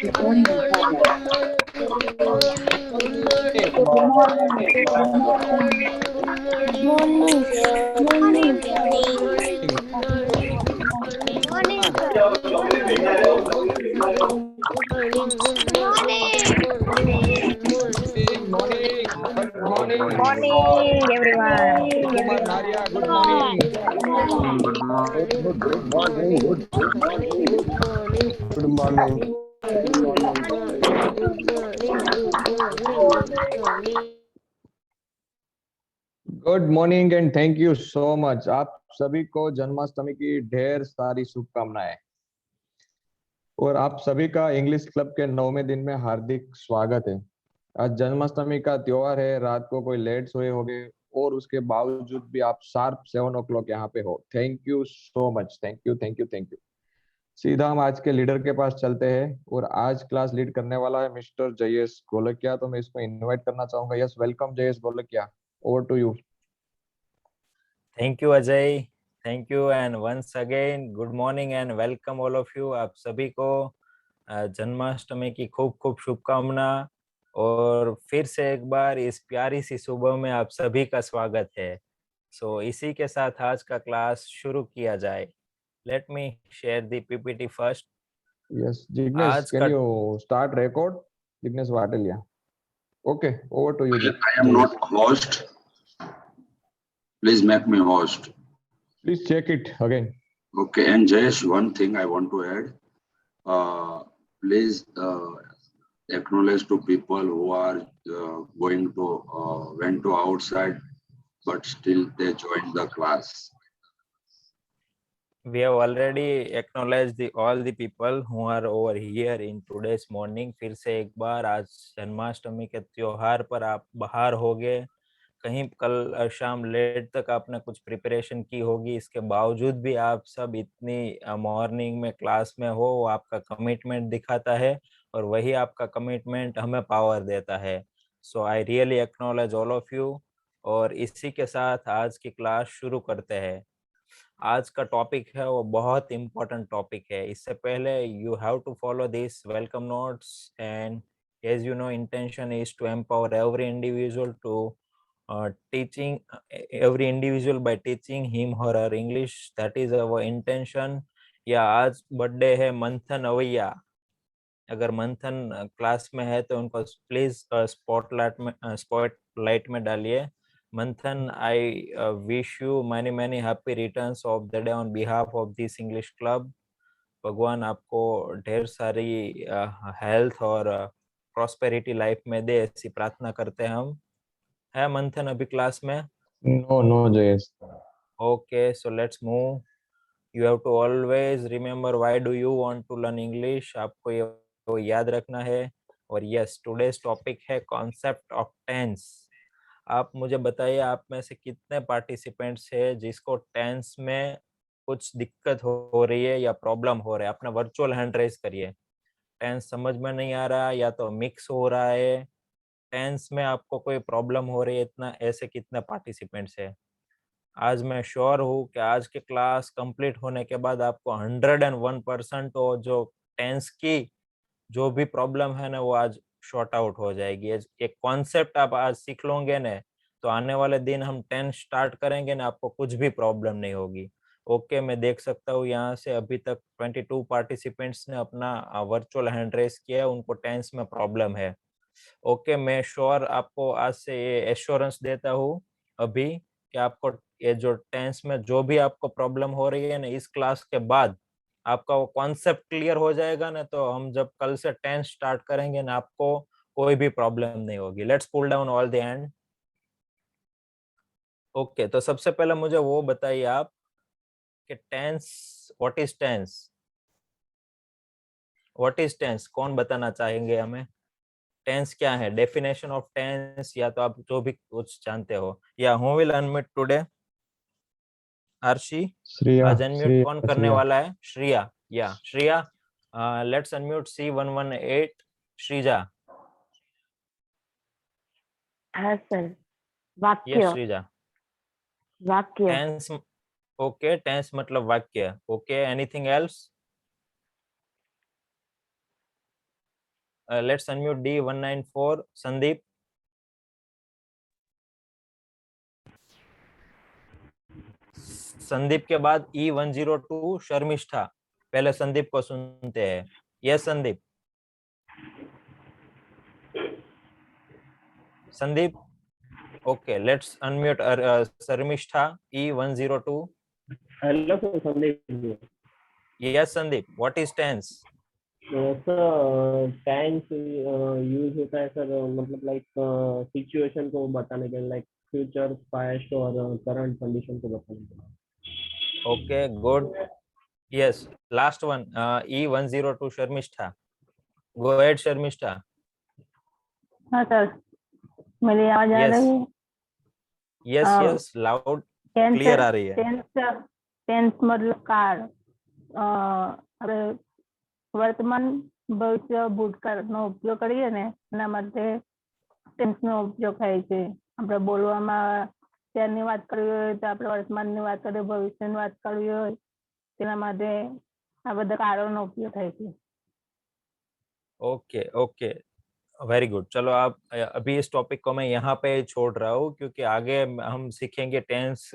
Morning, everyone. Kumar Naria, good morning. Good morning. Good morning and thank you so much. आप सभी को जन्माष्टमी की ढेर सारी शुभकामनाएं और आप सभी का इंग्लिश क्लब के 9वें दिन में हार्दिक स्वागत है। आज जन्माष्टमी का त्योहार है। रात को कोई लेट सोए होंगे और उसके बावजूद भी आप शार्प 7 o'clock यहाँ पे हो। Thank you so much. Thank you thank you thank you. सीधा हम आज के लीडर के पास चलते हैं और आज क्लास लीड करने वाला है मिस्टर जयेश गोलकिया। तो मैं इसको इनवाइट करना चाहूंगा। Yes, welcome Jayesh Golakiya, over to you. Thank you Ajay, thank you and once again good morning and welcome all of you. आप सभी को जन्माष्टमी की खूब खूब शुभकामना और फिर से एक बार इस प्यारी सी सुबह में आप सभी का स्वागत है। सो इसी के साथ आज का क्लास शुरू किया जाए। Let me share the PPT first. Yes Jignesh, आज कैन का you start record? Jignesh Vateliya, okay, over to you. I am not host. Please make me host. Please check it again. Okay, and Jayesh, one thing I want to add. Please acknowledge to people who are went to outside, but still they joined the class. we have already acknowledged all the people who are over here in today's morning। फिर से एक बार आज जन्माष्टमी के त्योहार पर आप बाहर हो गए, कहीं कल शाम लेट तक आपने कुछ प्रिपरेशन की होगी, इसके बावजूद भी आप सब इतनी मॉर्निंग में क्लास में हो, वो आपका कमिटमेंट दिखाता है और वही आपका कमिटमेंट हमें पावर देता है। So I really acknowledge all of you. और इसी के साथ आज की क्लास शुरू करते हैं। आज का टॉपिक है वो बहुत इम्पोर्टेंट टॉपिक है। इससे पहले you have to follow this welcome notes and as you know, intention is to empower every individual to teaching every individual by teaching him or her English. That is our intention। या आज birthday है मंथन अवैया। अगर मंथन class में है तो उनको प्लीज स्पॉटलाइट में डालिए। मंथन, I wish you many many happy returns of the day on behalf of this English club. भगवान आपको ढेर सारी हेल्थ और प्रॉस्पेरिटी लाइफ में दे, ऐसी प्रार्थना करते हैं हम। है मंथन अभी क्लास में? No no Jayesh. Okay, so let's move. You have to always remember why do you want to learn English. आपको ये तो याद रखना है। और यस, टुडेज टॉपिक है कॉन्सेप्ट ऑफ टेंस। आप मुझे बताइए, आप में से कितने पार्टिसिपेंट्स है जिसको टेंस में कुछ दिक्कत हो रही है या प्रॉब्लम हो रहा है? अपना वर्चुअल हैंड रेज करिए। टेंस समझ में नहीं आ रहा या तो मिक्स हो रहा है, टेंस में आपको कोई प्रॉब्लम हो रही है, इतना ऐसे कितने पार्टिसिपेंट्स है? आज मैं श्योर हूँ कि आज की क्लास कंप्लीट होने के बाद आपको 101% और जो टेंस की जो भी प्रॉब्लम है ना, वो आज शॉर्ट आउट हो जाएगी। एक कॉन्सेप्ट आप आज सीख लोगे ना, तो आने वाले दिन हम टेंस स्टार्ट करेंगे ना, आपको कुछ भी प्रॉब्लम नहीं होगी। ओके, मैं देख सकता हूँ यहाँ से अभी तक 22 पार्टिसिपेंट्स ने अपना वर्चुअल हैंड रेस किया है, उनको टेंस में प्रॉब्लम है। ओके, मैं श्योर आपको आज से ये एश्योरेंस देता हूँ अभी कि आपको ये जो टेंस में जो भी आपको प्रॉब्लम हो रही है ना, इस क्लास के बाद आपका वो कॉन्सेप्ट क्लियर हो जाएगा ना, तो हम जब कल से टेंस स्टार्ट करेंगे ना, आपको कोई भी प्रॉब्लम नहीं होगी। Let's pull down all the hand. Okay, तो सबसे पहले मुझे वो बताइए आप कि tense, what is tense? What is tense, कौन बताना चाहेंगे हमें? टेंस क्या है, डेफिनेशन ऑफ टेंस, या तो आप जो भी कुछ जानते हो। या who will unmute today? Aarshi? Shreya, आज अनम्यूट कौन श्रेया, करने श्रेया। वाला है? श्रेया। या Shreya, let's unmute C118 Sreeja. हाँ सर। यस वाक्य। श्रीजा। वाक्य। टेंस, ओके, टेंस मतलब वाक्य। Okay, anything else? let's unmute D194 Sandeep. Sandeep के बाद E102 शर्मिष्ठा. पहले संदीप को सुनते हैं. Yes Sandeep. Sandeep. Okay, let's unmute Sarmishta E102. Hello, sir, Sandeep here. Yes, Sandeep. What is tense? Sir tense use होता है सर मतलब लाइक सिचुएशन को बताने के लिए लाइक फ्यूचर पास्ट और करंट कंडीशन को बताने के लिए. Okay, good. Yes, last one. E102 Sharmishta. Go ahead, Sharmishta. हाँ सर, मेरी आवाज आ Yes. रही है? Yes, हाँ. yes, loud, टेंस clear आ रही है. टेंस मतलब काળ. હવે વર્તમાન ભવિષ્ય ભૂતકાળનો ઉપયોગ કરીએ ને એના માટે ટેન્સનો ઉપયોગ થાય છે. આપણે બોલવામાં ત્યારની વાત કરવી હોય તો આપણે વર્તમાનની વાત કરીએ, ભવિષ્યની વાત કરવી હોય તેના માટે આ બધા કાળોનો ઉપયોગ થાય છે. Okay okay, very good. चलो आप अभी इस टॉपिक को मैं यहाँ पे छोड़ रहा हूँ क्योंकि आगे हम सीखेंगे टेंस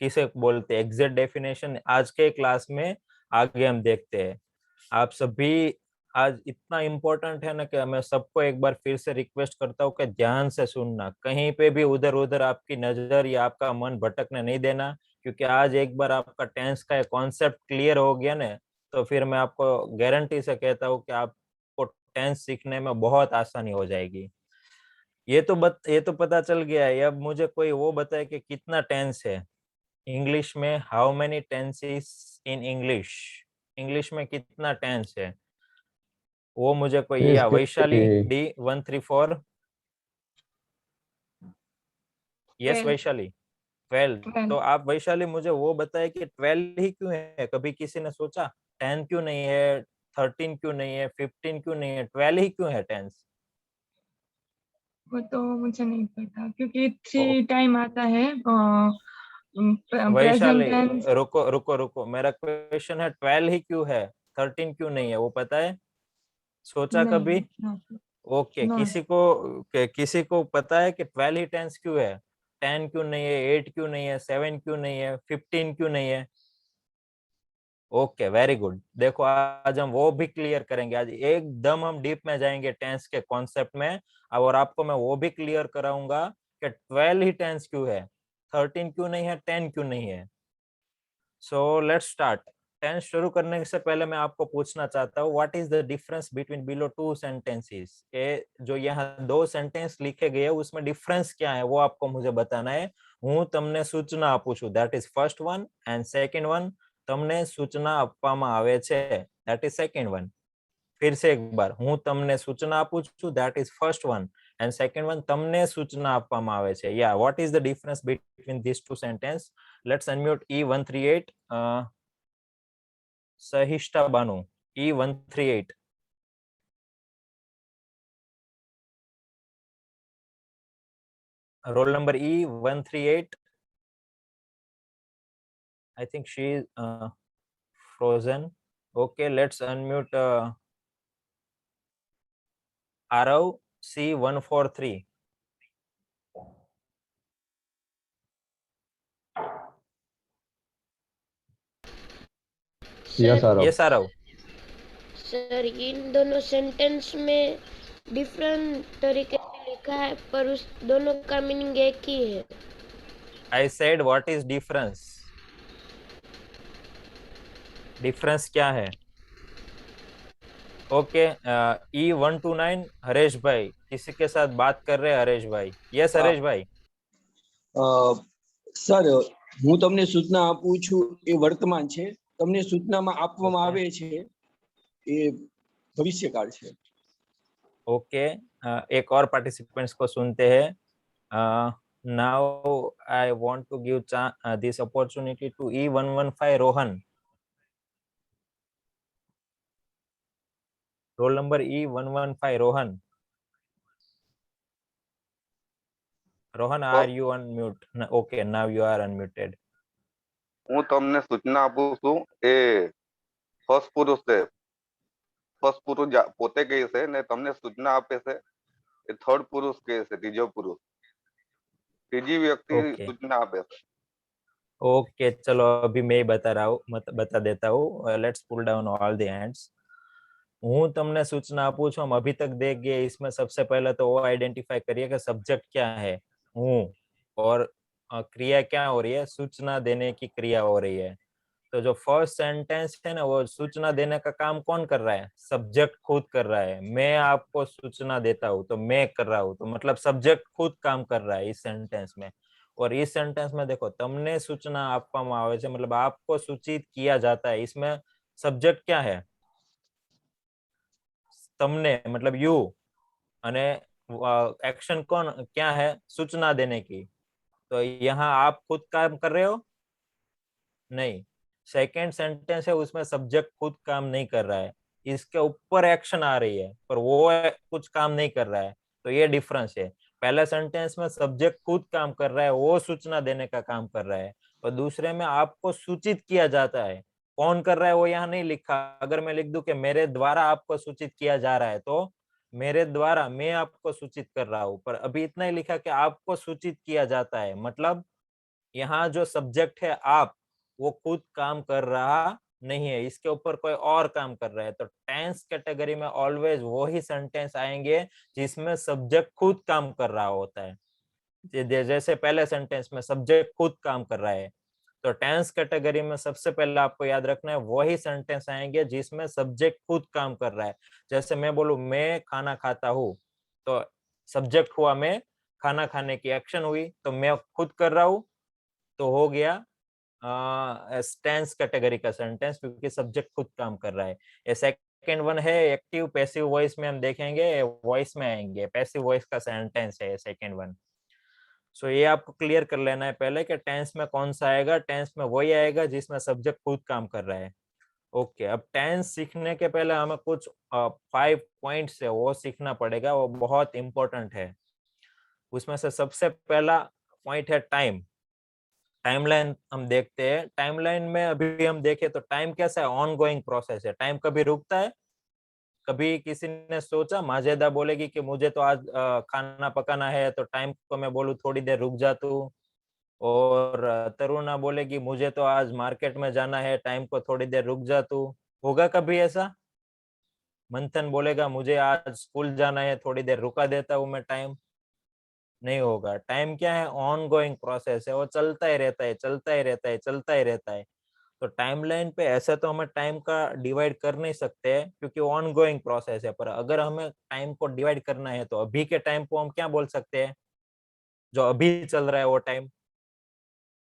किसे बोलते हैं, एग्जैक्ट डेफिनेशन आज के क्लास में आगे हम देखते हैं. आप सभी आज इतना इम्पोर्टेंट है ना कि मैं सबको एक बार फिर से रिक्वेस्ट करता हूँ कि ध्यान से सुनना, कहीं पे भी उधर उधर आपकी नजर या आपका मन भटकने नहीं देना, क्योंकि आज एक बार आपका टेंस का कॉन्सेप्ट क्लियर हो गया ना तो फिर मैं आपको गारंटी से कहता हूँ कि आपको टेंस सीखने में बहुत आसानी हो जाएगी. ये तो पता चल गया है. अब मुझे कोई वो बताए कि कितना टेंस है इंग्लिश में. How many tenses in English. English में कितना टेंस है वो मुझे कोई, या वैशाली D134. यस वैशाली 12. तो आप वैशाली मुझे वो बताए कि 12 ही क्यों है. कभी किसी ने सोचा 10 क्यों नहीं है, 13 क्यों नहीं है, 15 क्यों नहीं है, 12 ही क्यों है टेंस? वो तो मुझे नहीं पता क्योंकि 3 टाइम आता है प्रेजेंट वैशाली टेंस. रुको रुको रुको, मेरा क्वेश्चन है 12 ही क्यों है, 13 क्यों नहीं है, वो पता है? सोचा कभी? ओके, किसी को पता है कि 12 ही टेंस क्यों है? 10 क्यों नहीं है, 8 क्यों नहीं है, 7 क्यों नहीं है, 15 क्यों नहीं है? Okay, very good. देखो आज हम वो भी क्लियर करेंगे. आज एकदम हम डीप में जाएंगे टेंस के कॉन्सेप्ट में और आपको मैं वो भी क्लियर कराऊंगा कि 12 ही टेंस क्यों है, 13 क्यों नहीं है, 10 क्यों नहीं है. So let's start. टेंस शुरू करने से पहले मैं आपको पूछना चाहता हूँ what is the difference between below 2 sentences. जो यहाँ 2 सेंटेंस लिखे गए उसमें डिफरेंस क्या है वो आपको मुझे बताना है. હું તમને સૂચના આપું છું, that is first one, and second one તમને સૂચના આપવામાં આવે છે, that is second one. फिर से एक बार, હું તમને સૂચના આપું છું, that is first one, and second one તમને સૂચના આપવામાં આવે છે. Yeah, what is the difference between these two sentence? Let's unmute E138 Sahishtha Banu. E138. roll number E138. I think she is frozen. Okay, let's unmute Arav C143. Yes, Arav. Yes, Arav. Sir इन दोनों sentence में different तरीके से लिखा है पर उस दोनों का मीनिंग एक ही है. I said what is difference? Difference क्या है? ओके, E129 हरेश भाई, किसी के साथ बात कर रहे हैं हरेश भाई. यस हरेश भाई. સર હું તમને સૂચના આપું છું એ વર્તમાન છે, તમને સૂચનામાં આપવામાં આવે છે એ ભવિષ્યકાળ છે. ओके, एक और पार्टिसिपेंट्स को सुनते हैं. Now I want to give this opportunity to E115 Rohan. Roll number E115 Rohan. Rohan, are you on mute? Okay, now you are unmuted. હું તમને સૂચના આપું છું એ ફર્સ્ટ પુરુષ છે. ફર્સ્ટ પુરુષ પોતે કહે છે ને તમને સૂચના આપે છે એ થર્ડ પુરુષ કહે છે, ત્રીજો પુરુષ, ત્રીજી વ્યક્તિ ओके સૂચના આપે છે. ओके चलो अभी मैं ही बता रहा हूँ, बता देता हूँ. Let's pull down all the hands. હું તમને સૂચના આપું છું, हम अभी तक देख गए. इसमें सबसे पहले तो वो आइडेंटिफाई करिए कि सब्जेक्ट क्या है, हूँ, और क्रिया क्या हो रही है, सूचना देने की क्रिया हो रही है. तो जो फर्स्ट सेंटेंस है ना, वो सूचना देने का काम कौन कर रहा है? सब्जेक्ट खुद कर रहा है. मैं आपको सूचना देता हूँ तो मैं कर रहा हूँ, तो मतलब सब्जेक्ट खुद काम कर रहा है इस सेंटेंस में. और इस सेंटेंस में देखो, तमने सूचना आपવામાં આવે છે, मतलब आपको सूचित किया जाता है. इसमें सब्जेक्ट क्या है? तमने मतलब यू, અને एक्शन कौन क्या है? सूचना देने की. तो यहाँ आप खुद काम कर रहे हो? नहीं. सेकेंड सेंटेंस है, उसमें सब्जेक्ट खुद काम नहीं कर रहा है, इसके ऊपर एक्शन आ रही है, पर वो कुछ काम नहीं कर रहा है. तो ये डिफरेंस है. पहले सेंटेंस में सब्जेक्ट खुद काम कर रहा है, वो सूचना देने का काम कर रहा है, और दूसरे में आपको सूचित किया जाता है. कौन कर रहा है वो यहाँ नहीं लिखा. अगर मैं लिख दूं कि मेरे द्वारा आपको सूचित किया जा रहा है, तो मेरे द्वारा मैं आपको सूचित कर रहा हूँ, पर अभी इतना ही लिखा कि आपको सूचित किया जाता है. मतलब यहाँ जो सब्जेक्ट है आप, वो खुद काम कर रहा नहीं है, इसके ऊपर कोई और काम कर रहा है. तो टेंस कैटेगरी में ऑलवेज वो ही सेंटेंस आएंगे जिसमें सब्जेक्ट खुद काम कर रहा होता है. जैसे पहले सेंटेंस में सब्जेक्ट खुद काम कर रहा है, तो टेंस कैटेगरी में सबसे पहले आपको याद रखना है वही सेंटेंस आएंगे जिसमें सब्जेक्ट खुद काम कर रहा है. जैसे मैं बोलूं मैं खाना खाता हूँ, तो सब्जेक्ट हुआ मैं, खाना खाने की एक्शन हुई, तो मैं खुद कर रहा हूँ, तो हो गया टेंस कैटेगरी का सेंटेंस, क्योंकि सब्जेक्ट खुद काम कर रहा है. ये सेकंड वन है एक्टिव पैसिव वॉइस में, हम देखेंगे वॉइस में आएंगे, पैसिव वॉइस का सेंटेंस है सेकंड वन. सो ये आपको क्लियर कर लेना है पहले कि टेंस में कौन सा आएगा. टेंस में वही आएगा जिसमें सब्जेक्ट खुद काम कर रहा है. ओके, अब टेंस सीखने के पहले हमें कुछ 5 पॉइंट्स है वो सीखना पड़ेगा, वो बहुत इंपॉर्टेंट है. उसमें से सबसे पहला पॉइंट है टाइम. टाइमलाइन हम देखते हैं. टाइमलाइन में अभी हम देखें तो टाइम कैसा है? ऑन गोइंग प्रोसेस है. टाइम कभी रुकता है? कभी किसी ने सोचा, माजेदा बोलेगी कि मुझे तो आज खाना पकाना है, तो टाइम को मैं बोलूं थोड़ी देर रुक जा तू. और तरुणा बोलेगी मुझे तो आज मार्केट में जाना है, टाइम को थोड़ी देर रुक जा तू. होगा कभी ऐसा? मंथन बोलेगा मुझे आज स्कूल जाना है, थोड़ी देर रुका देता हूँ मैं टाइम. नहीं होगा. टाइम क्या है? ऑन गोइंग प्रोसेस है, वो चलता ही रहता है, चलता ही रहता है, चलता ही रहता है. तो टाइमलाइन पे ऐसे तो हमें टाइम का डिवाइड कर नहीं सकते क्योंकि ऑन गोइंग प्रोसेस है, पर अगर हमें टाइम को डिवाइड करना है तो अभी के टाइम को हम क्या बोल सकते हैं? जो अभी चल रहा है वो टाइम,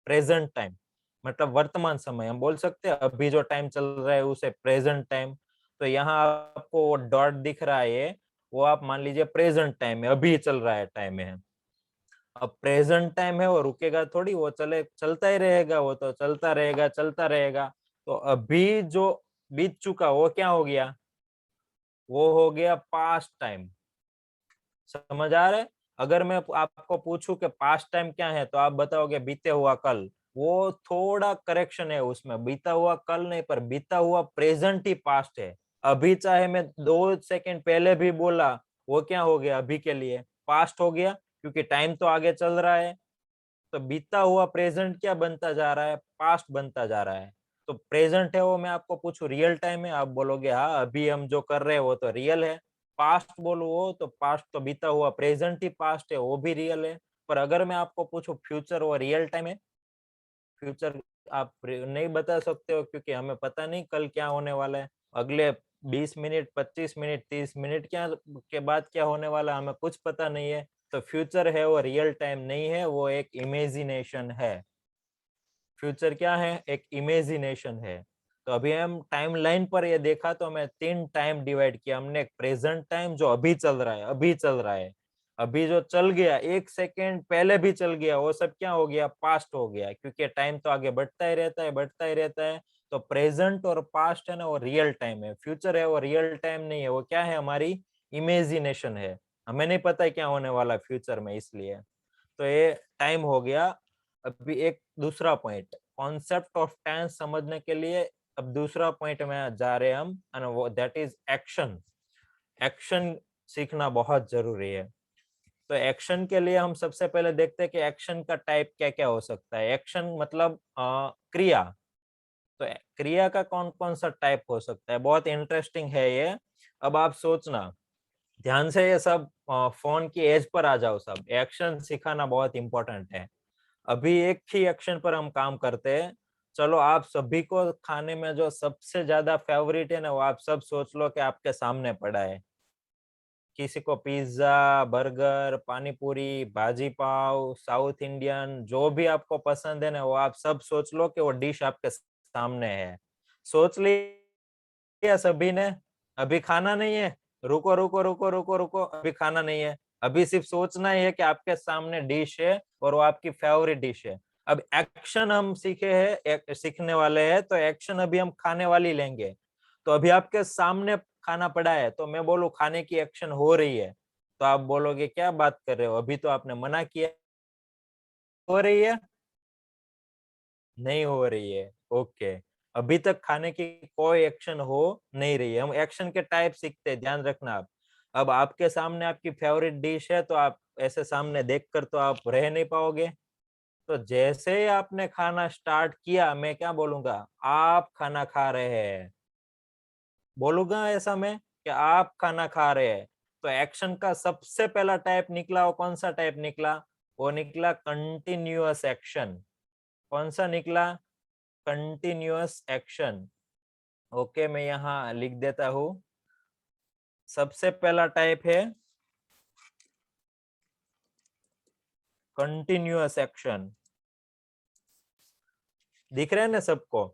प्रेजेंट टाइम, मतलब वर्तमान समय हम बोल सकते हैं. अभी जो टाइम चल रहा है उसे प्रेजेंट टाइम. तो यहाँ आपको वो डॉट दिख रहा है, वो आप मान लीजिए प्रेजेंट टाइम है, अभी चल रहा है टाइम है. अब प्रेजेंट टाइम है, वो रुकेगा थोड़ी, वो चलता ही रहेगा, वो तो चलता रहेगा, चलता रहेगा. तो अभी जो बीत चुका वो क्या हो गया? वो हो गया पास्ट टाइम. समझ आ रहा है? अगर मैं आपको पूछूं कि पास्ट टाइम क्या है, तो आप बताओगे बीते हुआ कल. वो थोड़ा करेक्शन है उसमें, बीता हुआ कल नहीं, पर बीता हुआ प्रेजेंट ही पास्ट है. अभी चाहे मैं 2 सेकंड पहले भी बोला, वो क्या हो गया? अभी के लिए पास्ट हो गया, क्योंकि टाइम तो आगे चल रहा है. तो बीता हुआ प्रेजेंट क्या बनता जा रहा है? पास्ट बनता जा रहा है. तो प्रेजेंट है वो, मैं आपको पूछूं रियल टाइम है, आप बोलोगे हाँ अभी हम जो कर रहे हैं वो तो रियल है. पास्ट बोलो वो तो पास्ट, तो बीता हुआ प्रेजेंट ही पास्ट है, वो भी रियल है. पर अगर मैं आपको पूछूं फ्यूचर, वो रियल टाइम है? फ्यूचर आप नहीं बता सकते हो, क्योंकि हमें पता नहीं कल क्या होने वाला है. अगले 20 मिनट, 25 मिनट, 30 मिनट क्या के बाद क्या होने वाला है, हमें कुछ पता नहीं है. तो फ्यूचर है वो रियल टाइम नहीं है, वो एक इमेजिनेशन है. फ्यूचर क्या है? एक इमेजिनेशन है. तो अभी हम टाइम लाइन पर ये देखा तो हमें 3 टाइम डिवाइड किया. हमने एक प्रेजेंट टाइम जो अभी चल रहा है, अभी चल रहा है, अभी जो चल गया 1 सेकेंड पहले भी चल गया, वो सब क्या हो गया? पास्ट हो गया, क्योंकि टाइम तो आगे बढ़ता ही रहता है, बढ़ता ही रहता है. तो प्रेजेंट और पास्ट है ना, वो रियल टाइम है. फ्यूचर है वो रियल टाइम नहीं है, वो क्या है? हमारी इमेजिनेशन है. हमें नहीं पता क्या होने वाला है फ्यूचर में, इसलिए. तो ये टाइम हो गया. अभी एक दूसरा पॉइंट, कॉन्सेप्ट ऑफ टेंस समझने के लिए अब दूसरा पॉइंट में जा रहे हैं हम, और वो दैट इज एक्शन। एक्शन सीखना बहुत जरूरी है। तो एक्शन के लिए हम सबसे पहले देखते हैं कि एक्शन का टाइप क्या क्या हो सकता है। एक्शन मतलब क्रिया। तो क्रिया का कौन कौन सा टाइप हो सकता है, बहुत इंटरेस्टिंग है ये। अब आप सोचना ध्यान से, ये सब फोन की एज पर आ जाओ। सब एक्शन सिखाना बहुत इंपॉर्टेंट है। अभी एक ही एक्शन पर हम काम करते हैं। चलो, आप सभी को खाने में जो सबसे ज्यादा फेवरेट है ना, वो आप सब सोच लो कि आपके सामने पड़ा है। किसी को पिज्जा, बर्गर, पानी पूरी, भाजी पाव, साउथ इंडियन, जो भी आपको पसंद है ना, वो आप सब सोच लो कि वो डिश आपके सामने है। सोच लिया सभी ने? अभी खाना नहीं है, रुको रुको रुको रुको रुको, अभी खाना नहीं है। अभी सिर्फ सोचना ही है कि आपके सामने डिश है और वो आपकी फेवरेट डिश है। अब एक्शन हम सीखने वाले हैं, तो एक्शन अभी हम खाने वाली लेंगे। तो अभी आपके सामने खाना पड़ा है, तो मैं बोलूं खाने की एक्शन हो रही है, तो आप बोलोगे क्या बात कर रहे हो, अभी तो आपने मना किया। हो रही है? नहीं हो रही है। ओके, अभी तक खाने की कोई एक्शन हो नहीं रही है। हम एक्शन के टाइप सीखते हैं, ध्यान रखना आप। अब आपके सामने आपकी फेवरेट डिश है, तो आप ऐसे सामने देखकर तो आप रह नहीं पाओगे। तो जैसे ही आपने खाना स्टार्ट किया, मैं क्या बोलूंगा? आप खाना खा रहे हैं। बोलूंगा ऐसा मैं कि आप खाना खा रहे हैं। तो एक्शन का सबसे पहला टाइप निकला, वो कौन सा टाइप निकला? वो निकला कंटिन्यूअस एक्शन। कौन सा निकला? Continuous action. ओके, मैं यहाँ लिख देता हूं। सबसे पहला टाइप है कंटिन्यूअस एक्शन। दिख रहे हैं ना सबको?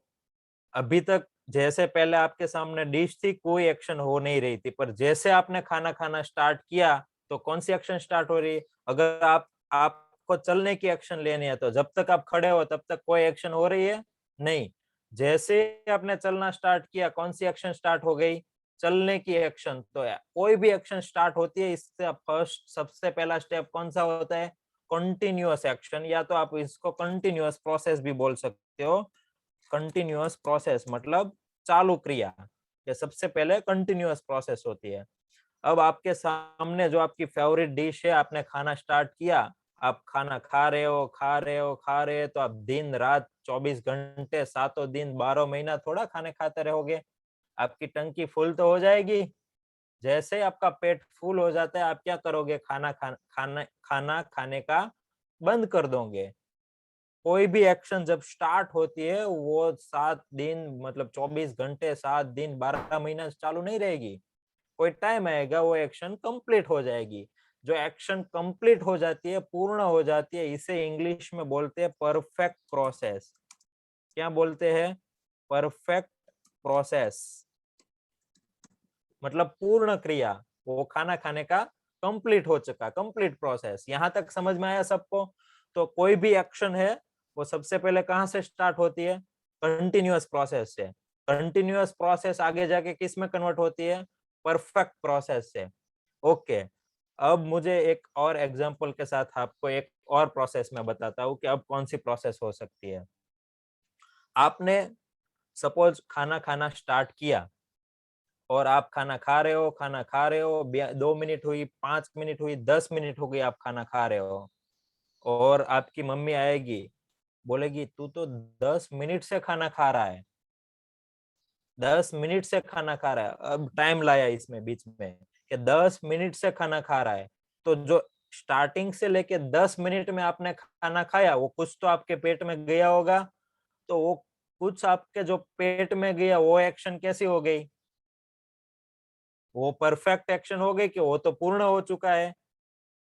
अभी तक जैसे पहले आपके सामने डिश थी, कोई एक्शन हो नहीं रही थी, पर जैसे आपने खाना खाना स्टार्ट किया, तो कौन सी एक्शन स्टार्ट हो रही है? अगर आपको चलने की एक्शन लेनी है, तो जब तक आप खड़े हो तब तक कोई एक्शन हो रही है नहीं। जैसे आपने चलना स्टार्ट किया, कौन सी एक्शन स्टार्ट हो गई? चलने की एक्शन। तो कोई भी एक्शन स्टार्ट होती है, इससे फर्स्ट सबसे पहला स्टेप कौन सा होता है? कंटिन्यूअस एक्शन, या तो आप इसको कंटिन्यूअस प्रोसेस भी बोल सकते हो। कंटिन्यूअस प्रोसेस मतलब चालू क्रिया। ये सबसे पहले कंटिन्यूअस प्रोसेस होती है। अब आपके सामने जो आपकी फेवरेट डिश है, आपने खाना स्टार्ट किया, आप खाना खा रहे हो खा रहे हो खा रहे हो, तो आप दिन रात 24 घंटे 7 दिन 12 महीना थोड़ा खाने खाते रहोगे। आपकी टंकी फुल तो हो जाएगी। जैसे ही आपका पेट फुल हो जाता है, आप क्या करोगे? खाना खाने का बंद कर दोगे। कोई भी एक्शन जब स्टार्ट होती है, वो 7 दिन मतलब 24 घंटे 7 दिन 12 महीना चालू नहीं रहेगी। कोई टाइम आएगा, वो एक्शन कंप्लीट हो जाएगी। जो एक्शन कंप्लीट हो जाती है, पूर्ण हो जाती है, इसे इंग्लिश में बोलते हैं परफेक्ट प्रोसेस। क्या बोलते हैं? परफेक्ट प्रोसेस मतलब पूर्ण क्रिया। वो खाना खाने का कंप्लीट हो चुका, कंप्लीट प्रोसेस। यहां तक समझ में आया सबको? तो कोई भी एक्शन है, वो सबसे पहले कहां से स्टार्ट होती है? कंटिन्यूअस प्रोसेस से। कंटिन्यूअस प्रोसेस आगे जाके किस में कन्वर्ट होती है? परफेक्ट प्रोसेस से। ओके, अब मुझे एक और एग्जांपल के साथ आपको एक और प्रोसेस में बताता हूँ कि अब कौन सी प्रोसेस हो सकती है। आपने सपोज खाना खाना स्टार्ट किया, और आप खाना खा रहे हो खाना खा रहे हो, 2 मिनट हुई, 5 मिनट हुई, 10 मिनट हो गई, आप खाना खा रहे हो, और आपकी मम्मी आएगी, बोलेगी तू तो 10 मिनट से खाना खा रहा है। 10 मिनट से खाना खा रहा है। अब टाइम लाया इसमें बीच में कि 10 मिनट से खाना खा रहा है। तो जो स्टार्टिंग से लेके 10 मिनट में आपने खाना खाया, वो कुछ तो आपके पेट में गया होगा। तो वो कुछ आपके जो पेट में गया, वो एक्शन कैसी हो गई? वो परफेक्ट एक्शन हो गई कि वो तो पूर्ण हो चुका है।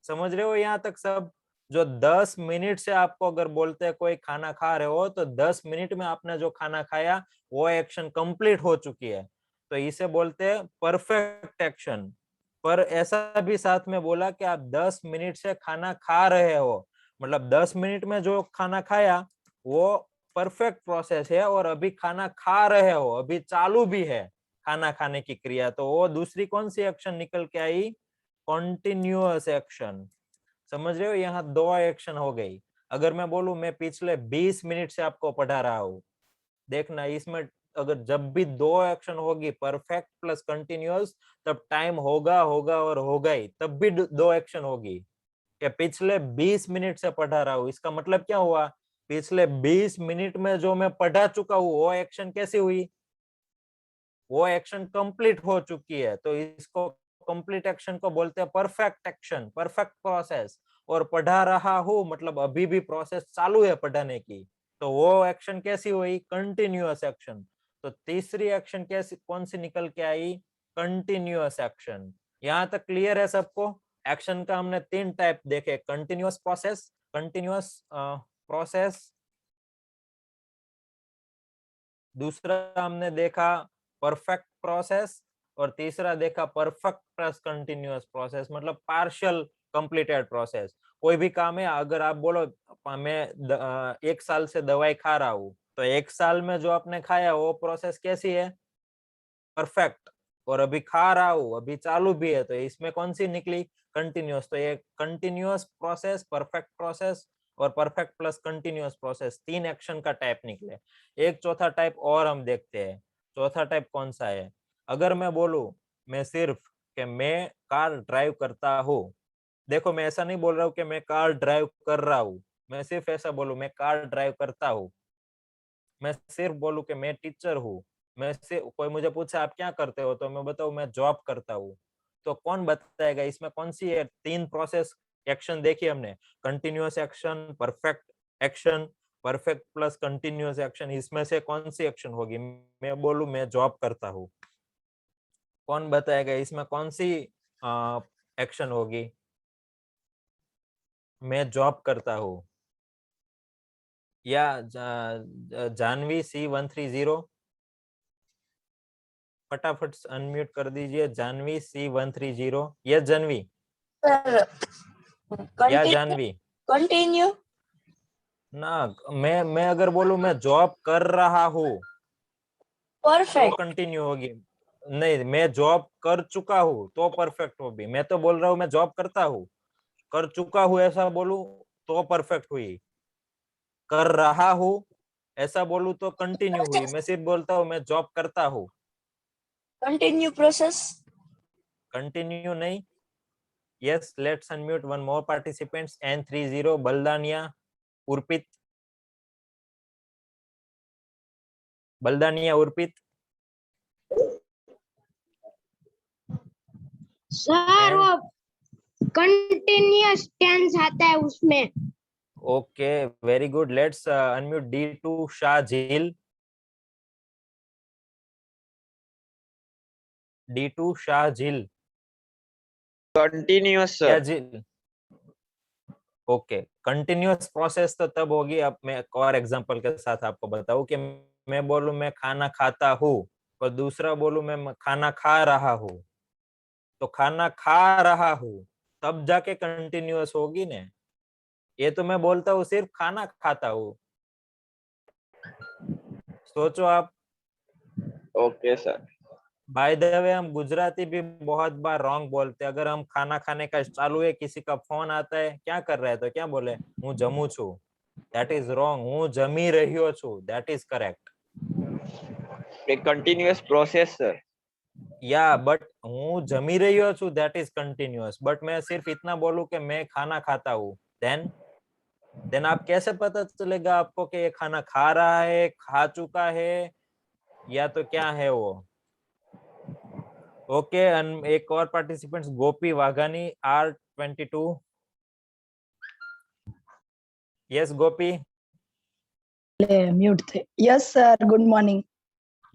समझ रहे हो यहाँ तक सब? जो 10 मिनट से आपको अगर बोलते हैं कोई खाना खा रहे हो, तो 10 मिनट में आपने जो खाना खाया, वो एक्शन कंप्लीट हो चुकी है। तो इसे बोलते हैं परफेक्ट एक्शन। पर ऐसा भी साथ में बोला कि आप 10 मिनट से खाना खा रहे हो, मतलब 10 मिनट में जो खाना खाया, वो परफेक्ट प्रोसेस है, और अभी खाना खा रहे हो, अभी चालू भी है खाना खाने की क्रिया। तो वो दूसरी कौन सी एक्शन निकल के आई? Continuous action. समझ रहे हो? यहाँ 2 एक्शन हो गई। अगर मैं बोलूं मैं पिछले 20 मिनट से आपको पढ़ा रहा हूँ, देखना इसमें अगर जब भी दो एक्शन होगी परफेक्ट प्लस कंटिन्यूअस, तब टाइम होगा होगा और होगा ही, तब भी दो एक्शन होगी। कि पिछले 20 मिनट से पढ़ा रहा हूँ, इसका मतलब क्या हुआ? पिछले 20 मिनट में जो मैं पढ़ा चुका हूँ वो एक्शन कैसी हुई? वो एक्शन कंप्लीट हो चुकी है, तो इसको कंप्लीट एक्शन को बोलते हैं परफेक्ट एक्शन, परफेक्ट प्रोसेस। और पढ़ा रहा हूँ मतलब अभी भी प्रोसेस चालू है पढ़ाने की, तो वो एक्शन कैसी हुई? Continuous action. तो तीसरी एक्शन कैसी, कौन सी निकल के आई? Continuous action. यहाँ तक क्लियर है सबको? एक्शन का हमने 3 टाइप देखे, कंटिन्यूअस प्रोसेस, कंटिन्यूअस प्रोसेस, दूसरा हमने देखा परफेक्ट प्रोसेस, और तीसरा देखा परफेक्ट प्लस कंटिन्यूअस प्रोसेस, मतलब पार्शियल कंप्लीटेड प्रोसेस। कोई भी काम है, अगर आप बोलो मैं 1 साल से दवाई खा रहा हूँ, तो 1 साल में जो आपने खाया वो प्रोसेस कैसी है? परफेक्ट। और अभी खा रहा हूँ, अभी चालू भी है, तो इसमें कौन सी निकली? कंटिन्यूअस। तो ये कंटिन्यूअस प्रोसेस, परफेक्ट प्रोसेस और perfect plus continuous process, 3 action का टाइप निकले। एक चौथा टाइप और हम देखते हैं। चौथा टाइप कौन सा है? अगर मैं बोलूं मैं सिर्फ कि मैं कार ड्राइव करता हूँ, देखो मैं ऐसा नहीं बोल रहा हूँ कि मैं कार ड्राइव कर रहा हूँ, मैं सिर्फ ऐसा बोलूं मैं कार ड्राइव करता हूँ। मैं सिर्फ बोलूं कि मैं टीचर हूँ, मैं से कोई मुझे पूछे आप क्या करते हो, तो मैं बताऊं मैं जॉब करता हूँ, तो कौन बताएगा इसमें कौन सी है? 3 प्रोसेस एक्शन देखी हमने, continuous action, perfect action, perfect plus continuous action, इसमें से कौन सी एक्शन होगी? मैं बोलूं मैं जॉब करता हूँ, कौन बताएगा इसमें कौन सी एक्शन होगी? मैं जॉब करता हूँ। या जानवी C130, फटाफट अनम्यूट कर दीजिए। जानवी C130, यस जानवी या जानवी? कंटिन्यू ना, मैं अगर बोलूं मैं जॉब कर रहा हूँ तो परफेक्ट कंटिन्यू होगी। नहीं, मैं जॉब कर चुका हूँ तो परफेक्ट होगी। मैं तो बोल रहा हूँ मैं जॉब करता हूँ, कर चुका हूँ ऐसा बोलूं तो परफेक्ट हुई, कर रहा हूँ ऐसा बोलूं तो कंटिन्यू हुई। मैं सिर्फ बोलता हूँ मैं जॉब करता हूँ, कंटिन्यू प्रोसेस कंटिन्यू नहीं। Yes, let's unmute one more participants. N30, Baldania, Urpit. Baldania, Urpit. Sir वो कंटिन्यूअस टेंस आता है उसमें। Okay, very good. Let's unmute D2, Shahjil. D2, Shahjil. Continuous या सर। जिल? ओके, कंटिन्यूअस प्रोसेस तो तब होगी, अब मैं एक और एग्जांपल के साथ आपको बताऊं कि मैं बोलूं मैं खाना खाता हूँ और दूसरा बोलूं मैं खाना खा रहा हूँ, तो खाना खा रहा हूँ तब जाके कंटिन्यूअस होगी ने। ये तो मैं बोलता हूँ सिर्फ खाना खाता हूँ। सोचो आप। Okay sir. By the way हम गुजराती भी बहुत बार रॉन्ग बोलते हैं। अगर हम खाना खाने का चालू है, किसी का फोन आता है क्या कर रहा है, तो क्या बोले? हूँ जमू छू, दैट इज रॉन्ग। हूँ जमी रह्यो छू, दैट इज करेक्ट। एक कंटिन्यूअस प्रोसेस सर। या बट हूँ जमी रह्यो छू दैट इज कंटिन्यूअस। बट मैं सिर्फ इतना बोलूं कि मैं खाना खाता हूँ, देन आप कैसे पता चलेगा आपको कि ये खाना खा रहा है, खा चुका है, या तो क्या है वो? ओके, एक और पार्टिसिपेंट्स, गोपी वाघानी, R22। यस गोपी। म्यूट थे। Yes sir, good morning.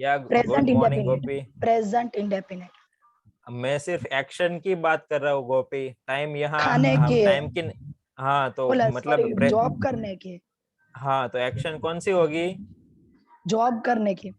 या प्रेजेंट गुड मॉर्निंग इंडेफिनिट, गोपी। प्रेजेंट इंडेफिनिट मैं सिर्फ एक्शन की बात कर रहा हूँ गोपी, टाइम यहाँ खाने हम की टाइम की हाँ तो बोला, मतलब सॉरी, जॉब करने की, हाँ तो एक्शन कौन सी होगी? जॉब करने की।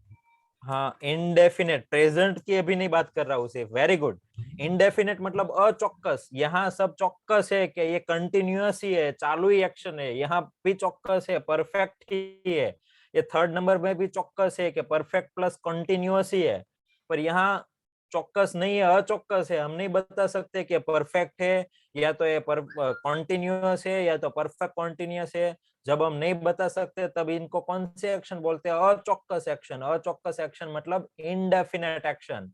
हाँ, इनडेफिनेट, प्रेजेंट की अभी नहीं बात कर रहा हूँ सिर्फ। Very good. इनडेफिनेट मतलब अचौक्कस। यहाँ सब चौक्कस है कि ये कंटिन्यूअस ही है, चालू ही एक्शन है। यहाँ भी चौक्कस है, परफेक्ट ही है। ये थर्ड नंबर में भी चौक्कस है कि परफेक्ट प्लस कंटिन्यूअस ही है। पर यहाँ चौक्कस नहीं है, अचौक्कस है। हम नहीं बता सकते कि परफेक्ट है या तो ये कॉन्टिन्यूअस है या तो परफेक्ट कॉन्टिन्यूअस है। जब हम नहीं बता सकते तब इनको कौन से एक्शन बोलते हैं? अचौक्कस एक्शन। अचौक्कस एक्शन मतलब इनडेफिनेट एक्शन।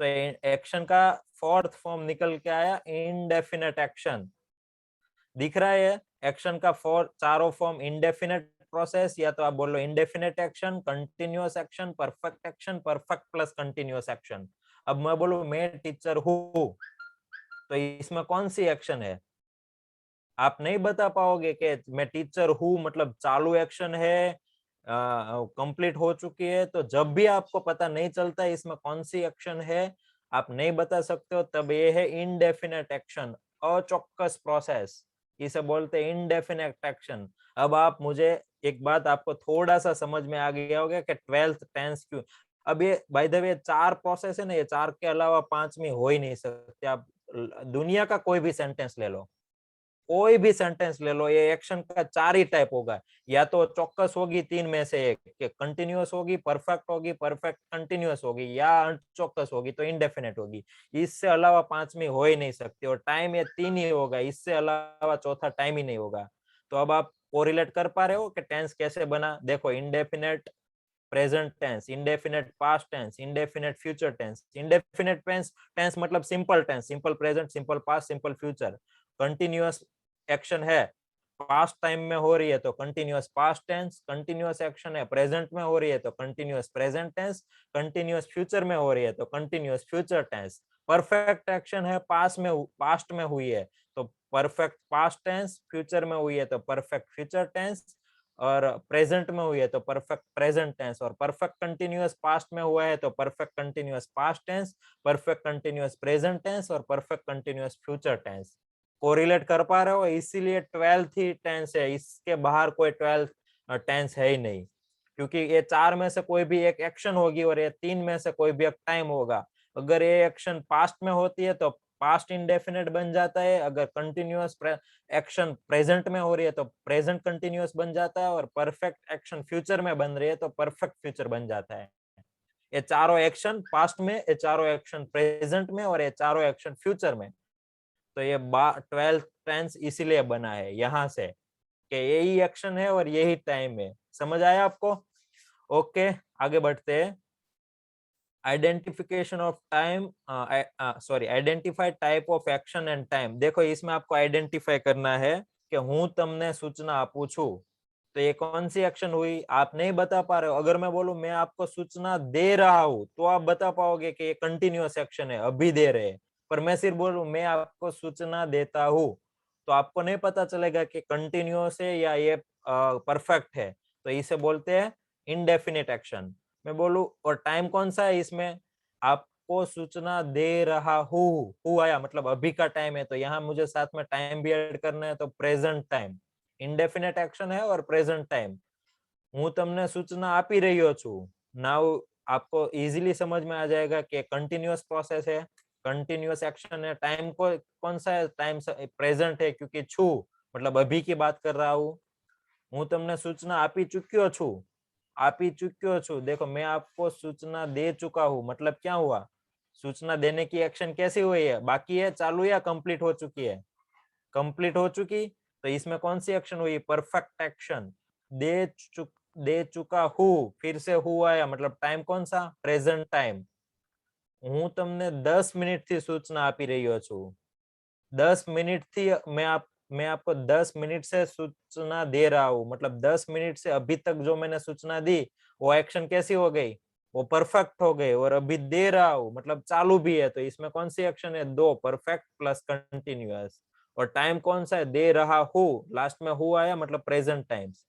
तो एक्शन का फोर्थ फॉर्म निकल के आया इनडेफिनेट एक्शन। दिख रहा है एक्शन का चारों फॉर्म? इनडेफिनेट प्रोसेस, या तो आप बोलो indefinite action, continuous action, perfect action, perfect plus continuous action. अब मैं बोलूं मैं टीचर हूं, तो इसमें कौन सी एक्शन है? आप नहीं बता पाओगे कि मैं टीचर हूं मतलब चालू एक्शन है, कंप्लीट हो चुकी है। तो जब भी आपको पता नहीं चलता इसमें कौन सी एक्शन है, आप नहीं बता सकते हो, तब ये है इनडेफिनेट एक्शन, अचौक्कस प्रोसेस। इसे बोलते हैं इनडेफिनेट एक्शन। अब आप मुझे एक बात, आपको थोड़ा सा समझ में आ गया होगा कि 12th टेंस क्यों। अब ये बाय द वे 4 प्रोसेस है ना, ये 4 के अलावा 5वीं हो ही नहीं सकती। आप दुनिया का कोई भी सेंटेंस ले लो, कोई भी सेंटेंस ले लो, ये एक्शन का 4 ही टाइप होगा। या तो चौक्कस होगी 3 में से एक, कि कंटिन्यूअस होगी, परफेक्ट होगी, परफेक्ट कंटिन्यूअस होगी, या अनचौक्कस होगी तो इंडेफिनेट होगी। इससे अलावा 5वीं हो ही नहीं सकती। और टाइम ये 3 ही होगा, इससे अलावा चौथा टाइम ही नहीं होगा। तो अब आप कोरिलेट कर पा रहे हो कि टेंस कैसे बना? देखो, indefinite present tense, indefinite past tense, indefinite future tense. Indefinite tense मतलब simple tense, simple present, simple past, simple future. Continuous action है, पास्ट टाइम में हो रही है तो continuous past tense. Continuous action है प्रेजेंट में हो रही है तो continuous present tense. Continuous future में हो रही है तो continuous future tense. Perfect action है पास्ट में हुई है तो परफेक्ट पास्ट टेंस, फ्यूचर में हुई है तो परफेक्ट फ्यूचर टेंस, और प्रेजेंट में हुई है तो परफेक्ट प्रेजेंट टेंस। और परफेक्ट कंटिन्यूअस पास्ट में हुआ है तो perfect continuous past tense, perfect continuous present tense और perfect continuous future tense. Correlate कर पा रहे हो? इसीलिए 12th ही टेंस है, इसके बाहर कोई 12th टेंस है ही नहीं। क्योंकि ये 4 में से कोई भी एक एक्शन होगी और ये 3 में से कोई भी एक टाइम होगा। अगर ये एक्शन पास्ट में होती है तो पास्ट इंडेफिनेट बन जाता है, अगर कंटिन्यूअस एक्शन प्रेजेंट में हो रही है तो प्रेजेंट कंटिन्यूअस बन जाता है, और परफेक्ट एक्शन फ्यूचर में बन रही है तो परफेक्ट फ्यूचर बन जाता है। ये चारों एक्शन पास्ट में, ये चारों एक्शन प्रेजेंट में और ये चारों एक्शन फ्यूचर में। तो ये 12th टेंस इसीलिए बना है यहाँ से कि यही एक्शन है और यही टाइम है। समझ आया आपको? ओके, आगे बढ़ते हैं। Identification of time, sorry, identify type of action and time. देखो, इसमें आपको आइडेंटिफाई करना है कि हूं तमने सूचना आपू छू, तो ये कौन सी एक्शन हुई? आप नहीं बता पा रहे हो। अगर मैं बोलूं मैं आपको सूचना दे रहा हूं तो आप बता पाओगे कि ये कंटिन्यूअस एक्शन है, अभी दे रहे हैं। पर मैं सिर्फ बोलूं मैं आपको सूचना देता हूं, तो आपको नहीं पता चलेगा कि कंटिन्यूअस है या ये परफेक्ट है। तो इसे बोलते हैं इनडेफिनिट एक्शन। मैं बोलूं और टाइम कौन सा है इसमें? आपको सूचना दे रहा हूं आया मतलब अभी का टाइम है, तो यहाँ मुझे साथ में टाइम भी ऐड करना है, तो प्रेजेंट टाइम। इंडेफिनेट एक्शन है और प्रेजेंट टाइम। હું તમને सूचना આપી રહ્યો છું। नाउ आपको इजीली समझ में आ जाएगा कि कंटिन्यूअस प्रोसेस है, कंटिन्यूअस एक्शन है। टाइम को कौन सा है? टाइम प्रेजेंट है, क्योंकि छू मतलब अभी की बात कर रहा हूँ। હું તમને सूचना આપી ચૂક્યો છું, આપી चुक्यो छू। देखो, मैं आपको सूचना दे चुका हूँ मतलब क्या हुआ? सूचना देने की एक्शन कैसी हुई है? बाकी है, चालू, या कंप्लीट हो चुकी है? कंप्लीट हो चुकी। तो इसमें कौन सी एक्शन हुई? Perfect action. दे चुका हूँ, फिर से हुआ आया मतलब टाइम कौन सा? Present time. હું તમને 10 મિનિટથી सूचना આપી રહ્યો છું। 10 મિનિટથી मैं आपको 10 मिनट से सूचना दे रहा हूँ मतलब 10 मिनट से अभी तक जो मैंने सूचना दी वो एक्शन कैसी हो गई? वो परफेक्ट हो गई। और अभी दे रहा हूँ मतलब चालू भी है, तो इसमें कौन सी एक्शन है? 2, परफेक्ट प्लस कंटिन्यूअस। और टाइम कौन सा है? दे रहा हूँ, लास्ट में हूँ आया मतलब प्रेजेंट टाइम्स।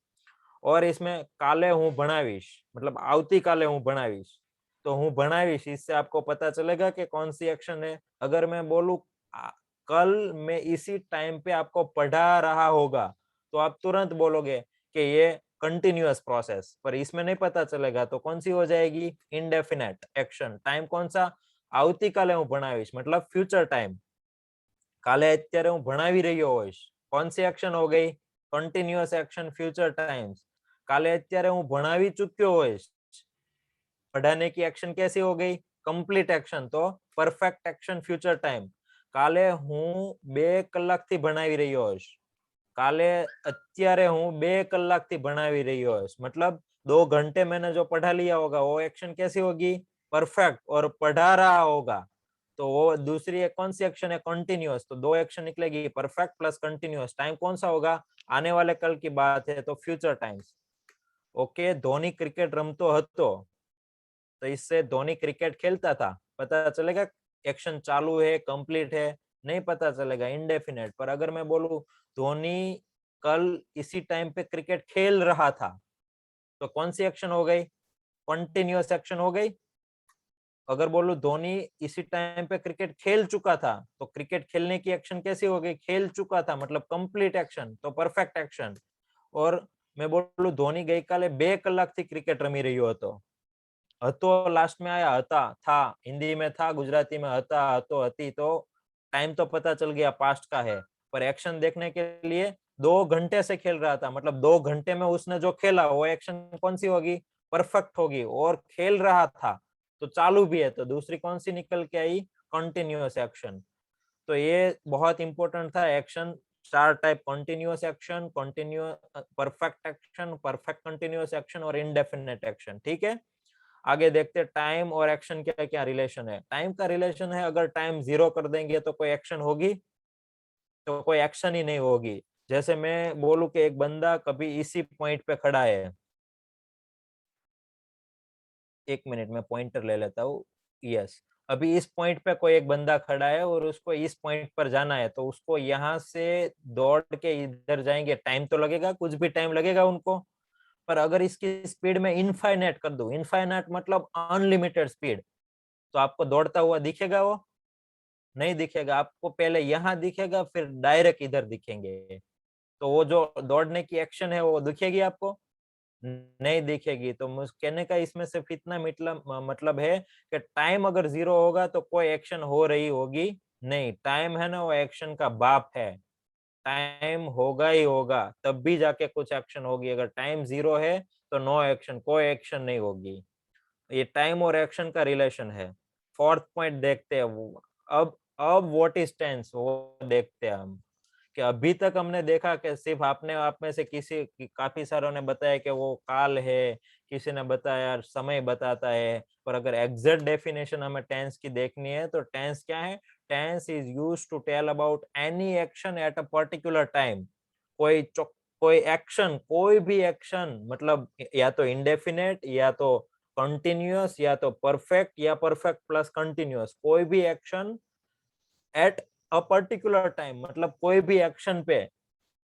और इसमें काले हूँ भणावीश मतलब आवती काले हूँ भणावीश, तो हूँ भणावीश, इससे आपको पता चलेगा कि कौन सी एक्शन है। अगर मैं बोलूं कल मैं इसी टाइम पे आपको पढ़ा रहा होगा, तो आप तुरंत बोलोगे कि ये कंटिन्यूअस प्रोसेस। पर इसमें नहीं पता चलेगा तो कौन सी हो जाएगी? Indefinite action. टाइम कौन सा? आवती काले हूँ भणावीश मतलब फ्यूचर टाइम। काले અત્યારે હું ભણાવી રહ્યો હોઈશ, कौन सी एक्शन हो गई? Continuous action future times. काले અત્યારે હું ભણાવી ચૂક્યો હોઈશ, पढ़ाने की एक्शन कैसी हो गई? કમ્પ્લીટ એક્શન તો પરફેક્ટ એક્શન ફ્યુચર ટાઈમ. કાલે હું 2 કલાકથી ભણાવી રહ્યો હશ. काले અત્યારે હું 2 કલાકથી ભણાવી રહ્યો હશ. मतलब 2 घंटे मैंने जो पढ़ा लिया होगा वो एक्शन कैसी होगी? परफेक्ट. और पढ़ा रहा होगा तो वो दूसरी एक कौन सी एक्शन है? कंटिन्यूअस. तो 2 एक्शन निकलेगी, परफेक्ट प्लस कंटिन्यूअस. टाइम कौन सा होगा? आने वाले कल की बात है तो future times. Okay. Dhoni cricket रमतो हतो तो इससे धोनी क्रिकेट खेलता था. पता चलेगा एक्शन चालू है, कंप्लीट है? नहीं पता चलेगा, इंडेफिनेट. पर अगर मैं बोलूं धोनी कल इसी टाइम पे क्रिकेट खेल रहा था तो कौन सी एक्शन हो गई? कंटिन्यूअस एक्शन हो गई. अगर बोलूं धोनी इसी टाइम पे क्रिकेट खेल चुका था तो क्रिकेट खेलने की एक्शन कैसी हो गई? खेल चुका था मतलब कंप्लीट एक्शन तो परफेक्ट एक्शन. और मैं बोलूं धोनी गई काले 2 કલાકથી क्रिकेट रमी રહ્યો હતો लास्ट में आया, था, हिंदी में था, गुजराती में हता, हतो, हती. तो टाइम तो पता चल गया पास्ट का है, पर एक्शन देखने के लिए 2 घंटे से खेल रहा था. मतलब 2 घंटे में उसने जो खेला वो एक्शन कौन सी होगी? परफेक्ट होगी. और खेल रहा था तो चालू भी है तो दूसरी कौन सी निकल के आई? Continuous action. तो ये बहुत इंपॉर्टेंट था. Action 4 type: continuous action, continuous perfect action, perfect continuous action और इंडेफिनिट एक्शन. ठीक है. आगे देखते हैं टाइम और एक्शन क्या क्या रिलेशन है. टाइम का रिलेशन है, अगर टाइम 0 कर देंगे तो कोई एक्शन होगी? तो कोई एक्शन ही नहीं होगी. जैसे मैं बोलूं कि एक बंदा कभी इसी पॉइंट पे खड़ा है. 1 मिनट में पॉइंटर ले लेता हूँ. यस. अभी इस पॉइंट पे कोई एक बंदा खड़ा है और उसको इस पॉइंट पर जाना है तो उसको यहाँ से दौड़ के इधर जाएंगे, टाइम तो लगेगा, कुछ भी टाइम लगेगा उनको. पर अगर इसकी स्पीड में इनफाइनाइट कर दूं, इनफाइनाइट मतलब अनलिमिटेड स्पीड, तो आपको दौड़ता हुआ दिखेगा? वो नहीं दिखेगा. आपको पहले यहाँ दिखेगा फिर डायरेक्ट इधर दिखेंगे. तो वो जो दौड़ने की एक्शन है वो दिखेगी आपको? नहीं दिखेगी. तो मुझे कहने का इसमें सिर्फ इतना मतलब है कि टाइम अगर 0 होगा तो कोई एक्शन हो रही होगी नहीं. टाइम है ना वो एक्शन का बाप है. टाइम होगा ही होगा तब भी जाके कुछ एक्शन होगी. अगर टाइम 0 है तो नो एक्शन, कोई एक्शन नहीं होगी. ये टाइम और एक्शन का रिलेशन है. 4th पॉइंट देखते हैं. अब व्हाट इज टेंस वो देखते हैं हम. कि अभी तक हमने देखा कि सिर्फ आपने आप में से काफी सारों ने बताया कि वो काल है, किसी ने बताया समय बताता है. पर अगर एग्जैक्ट डेफिनेशन हमें टेंस की देखनी है तो टेंस क्या है? Tense is used to tell about any action at a particular time. कोई एक्शन, कोई भी एक्शन, मतलब या तो इंडेफिनेट या तो कंटिन्यूअस या तो परफेक्ट या परफेक्ट प्लस कंटिन्यूअस. कोई भी action at a particular time मतलब कोई भी एक्शन पे,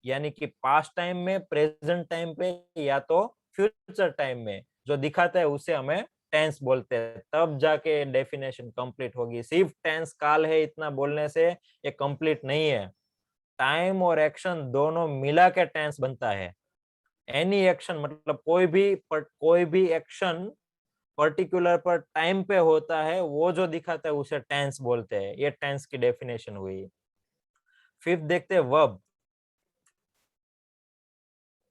यानी कि पास्ट टाइम में, प्रेजेंट टाइम पे या तो फ्यूचर टाइम में जो दिखाता है उसे हमें टेंस बोलते हैं. तब जाके डेफिनेशन कंप्लीट होगी. सिर्फ टेंस काल है इतना बोलने से ये कंप्लीट नहीं है. टाइम और एक्शन दोनों मिला के टेंस बनता है. एनी एक्शन मतलब कोई भी एक्शन पर्टिकुलर पर टाइम पे होता है वो जो दिखाता है उसे टेंस बोलते हैं. ये टेंस की डेफिनेशन हुई. 5th देखते हैं वर्ब.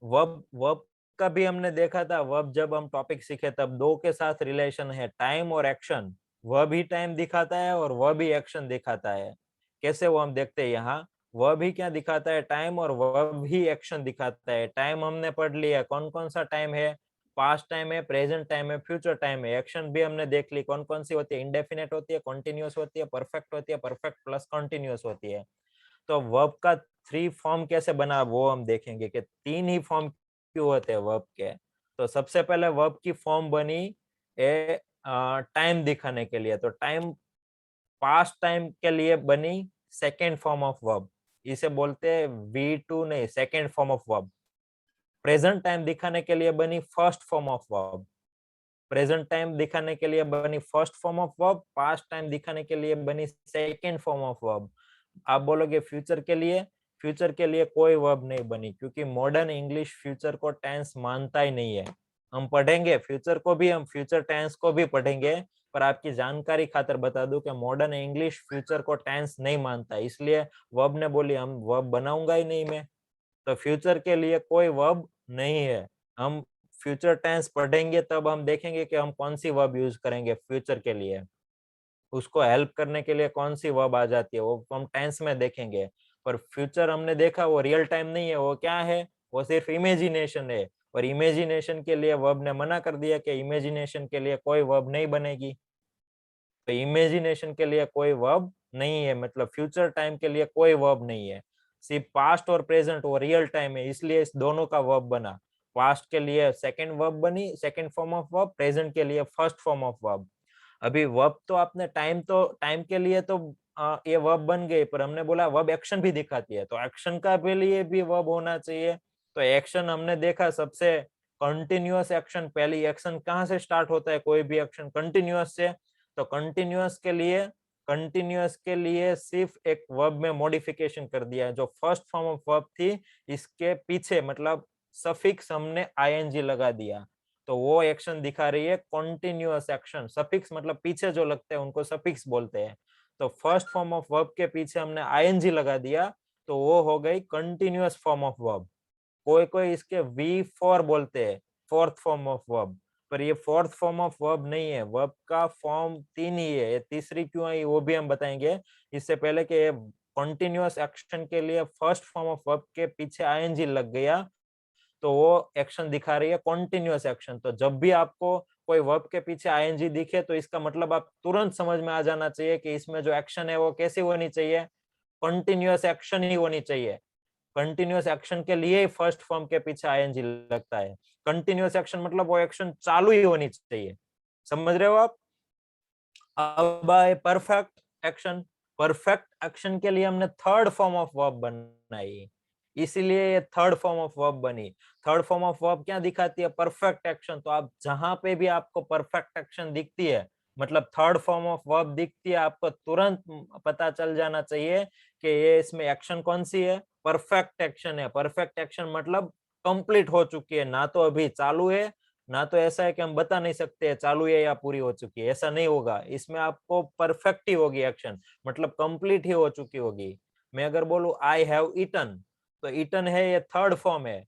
वर्ब का भी हमने देखा था. वर्ब जब हम टॉपिक सीखे तब 2 के साथ रिलेशन है, टाइम और एक्शन. वर्ब ही टाइम दिखाता है और वर्ब ही एक्शन दिखाता है. कैसे वो हम देखते हैं यहाँ. वर्ब ही क्या दिखाता है? टाइम. और वर्ब ही एक्शन दिखाता है. टाइम हमने पढ़ लिया, कौन कौन सा टाइम है? पास्ट टाइम है, प्रेजेंट टाइम है, फ्यूचर टाइम है. एक्शन भी हमने देख ली कौन कौन सी होती है. इंडेफिनेट होती है, कंटिन्यूअस होती है, परफेक्ट होती है, परफेक्ट प्लस कंटिन्यूअस होती है. तो वर्ब का 3 फॉर्म कैसे बना वो हम देखेंगे कि 3 ही फॉर्म क्यों होते हैं वर्ब के. तो सबसे पहले वर्ब की फॉर्म बनी टाइम दिखाने के लिए. तो टाइम पास्ट टाइम के लिए बनी सेकेंड फॉर्म ऑफ वर्ब. इसे बोलते हैं V2 नहीं, second form of verb. Present time दिखाने के लिए बनी first form of verb. Present time दिखाने के लिए बनी first form of verb. Past time दिखाने के लिए बनी सेकेंड फॉर्म ऑफ वर्ब. आप बोलोगे फ्यूचर के लिए कोई वर्ब नहीं बनी क्योंकि मॉडर्न इंग्लिश फ्यूचर को टेंस मानता ही नहीं है. हम पढ़ेंगे फ्यूचर को भी, हम फ्यूचर टेंस को भी पढ़ेंगे, पर आपकी जानकारी खातर बता दूं कि मॉडर्न इंग्लिश फ्यूचर को टेंस नहीं मानता. इसलिए वर्ब ने बोली हम वर्ब बनाऊंगा ही नहीं मैं. तो फ्यूचर के लिए कोई वर्ब नहीं है. हम फ्यूचर टेंस पढ़ेंगे तब हम देखेंगे कि हम कौन सी वर्ब यूज करेंगे फ्यूचर के लिए. उसको हेल्प करने के लिए कौन सी वर्ब आ जाती है वो हम टेंस में देखेंगे। पर फ्यूचर हमने देखा वो रियल टाइम नहीं है, वो क्या है, वो सिर्फ इमेजिनेशन है। और इमेजिनेशन के लिए वर्ब ने मना कर दिया कि इमेजिनेशन के लिए कोई वर्ब नहीं बनेगी। तो इमेजिनेशन के लिए कोई वर्ब नहीं है, मतलब फ्यूचर टाइम के लिए कोई वर्ब नहीं है। सिर्फ पास्ट और प्रेजेंट वो रियल टाइम है, इसलिए इस दोनों का वर्ब बना। पास्ट के लिए सेकंड वर्ब बनी, second form of verb, present के लिए फर्स्ट फॉर्म ऑफ वर्ब। अभी वर्ब तो आपने टाइम के लिए तो ये वर्ब बन गई, पर हमने बोला वर्ब एक्शन भी दिखाती है, तो एक्शन का भी लिए भी वर्ब होना चाहिए। तो एक्शन हमने देखा सबसे कंटिन्यूअस एक्शन, पहली एक्शन कहाँ से स्टार्ट होता है, कोई भी एक्शन कंटिन्यूअस से। तो कंटिन्यूअस के लिए सिर्फ एक वर्ब में मॉडिफिकेशन कर दिया है, जो फर्स्ट फॉर्म ऑफ वर्ब थी इसके पीछे मतलब सफिक्स हमने आईएनजी लगा दिया, तो वो एक्शन दिखा रही है कंटिन्यूअस एक्शन। सफिक्स मतलब पीछे जो लगते हैं उनको सफिक्स बोलते हैं। तो फर्स्ट फॉर्म ऑफ वर्ब के पीछे हमने आईएनजी लगा दिया, तो वो हो गई कंटिन्यूअस फॉर्म ऑफ वर्ब। कोई कोई इसके V4 बोलते हैं, फोर्थ फॉर्म ऑफ वर्ब, पर ये फोर्थ फॉर्म ऑफ वर्ब नहीं है, वर्ब का फॉर्म 3 ही है। ये तीसरी क्यों आई वो भी हम बताएंगे। इससे पहले कि कंटिन्यूअस एक्शन के लिए फर्स्ट फॉर्म ऑफ वर्ब के पीछे आईएनजी लग गया, तो वो एक्शन दिखा रही है कंटिन्यूअस एक्शन। तो जब भी आपको कोई वर्ब के पीछे आईएनजी दिखे तो इसका मतलब आप तुरंत समझ में आ जाना चाहिए कि इसमें जो एक्शन है वो कैसी होनी चाहिए, कंटिन्यूअस एक्शन ही होनी चाहिए। कंटिन्यूअस एक्शन के लिए ही फर्स्ट फॉर्म के पीछे आईएनजी लगता है। कंटिन्यूअस एक्शन मतलब वो एक्शन चालू ही होनी चाहिए, समझ रहे हो आप। अब आए परफेक्ट एक्शन। परफेक्ट एक्शन के लिए हमने थर्ड फॉर्म ऑफ वर्ब बनाई, इसीलिए ये थर्ड फॉर्म ऑफ वर्ब बनी। थर्ड फॉर्म ऑफ वर्ब क्या दिखाती है, परफेक्ट एक्शन। तो आप जहां पे भी आपको परफेक्ट एक्शन दिखती है, मतलब थर्ड फॉर्म ऑफ वर्ब दिखती है, आपको तुरंत पता चल जाना चाहिए कि ये इसमें एक्शन कौन सी है, परफेक्ट एक्शन है। परफेक्ट एक्शन मतलब कंप्लीट हो चुकी है, ना तो अभी चालू है, ना तो ऐसा है कि हम बता नहीं सकते चालू है या पूरी हो चुकी है, ऐसा नहीं होगा। इसमें आपको परफेक्ट ही होगी एक्शन, मतलब कंप्लीट ही हो चुकी होगी। मैं अगर बोलूं आई हैव ईटन, तो ईटन है ये थर्ड फॉर्म है।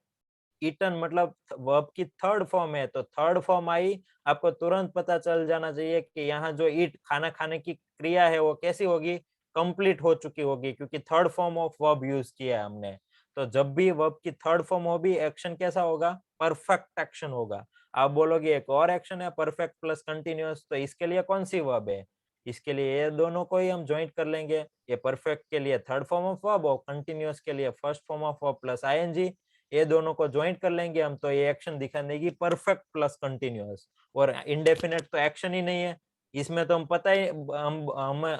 ईटन मतलब वर्ब की थर्ड फॉर्म है, तो थर्ड फॉर्म आई, आपको तुरंत पता चल जाना चाहिए कि यहाँ जो ईट खाना खाने की क्रिया है वो कैसी होगी, कंप्लीट हो चुकी होगी, क्योंकि third form of verb use किया है हमने। तो जब भी वर्ब की थर्ड फॉर्म होगी एक्शन कैसा होगा, परफेक्ट एक्शन होगा। आप बोलोगे एक और एक्शन है परफेक्ट प्लस कंटिन्यूअस, तो इसके लिए कौन सी वर्ब है, इसके लिए ये दोनों को ही हम ज्वाइंट कर लेंगे। ये परफेक्ट के लिए थर्ड फॉर्म ऑफ वर्ब और कंटिन्यूअस के लिए first form of verb plus I N G, ये दोनों को ज्वाइंट कर लेंगे हम, तो ये एक्शन दिखा देगी परफेक्ट प्लस कंटिन्यूअस। और इंडेफिनेट तो एक्शन ही नहीं है, इसमें तो हम पता ही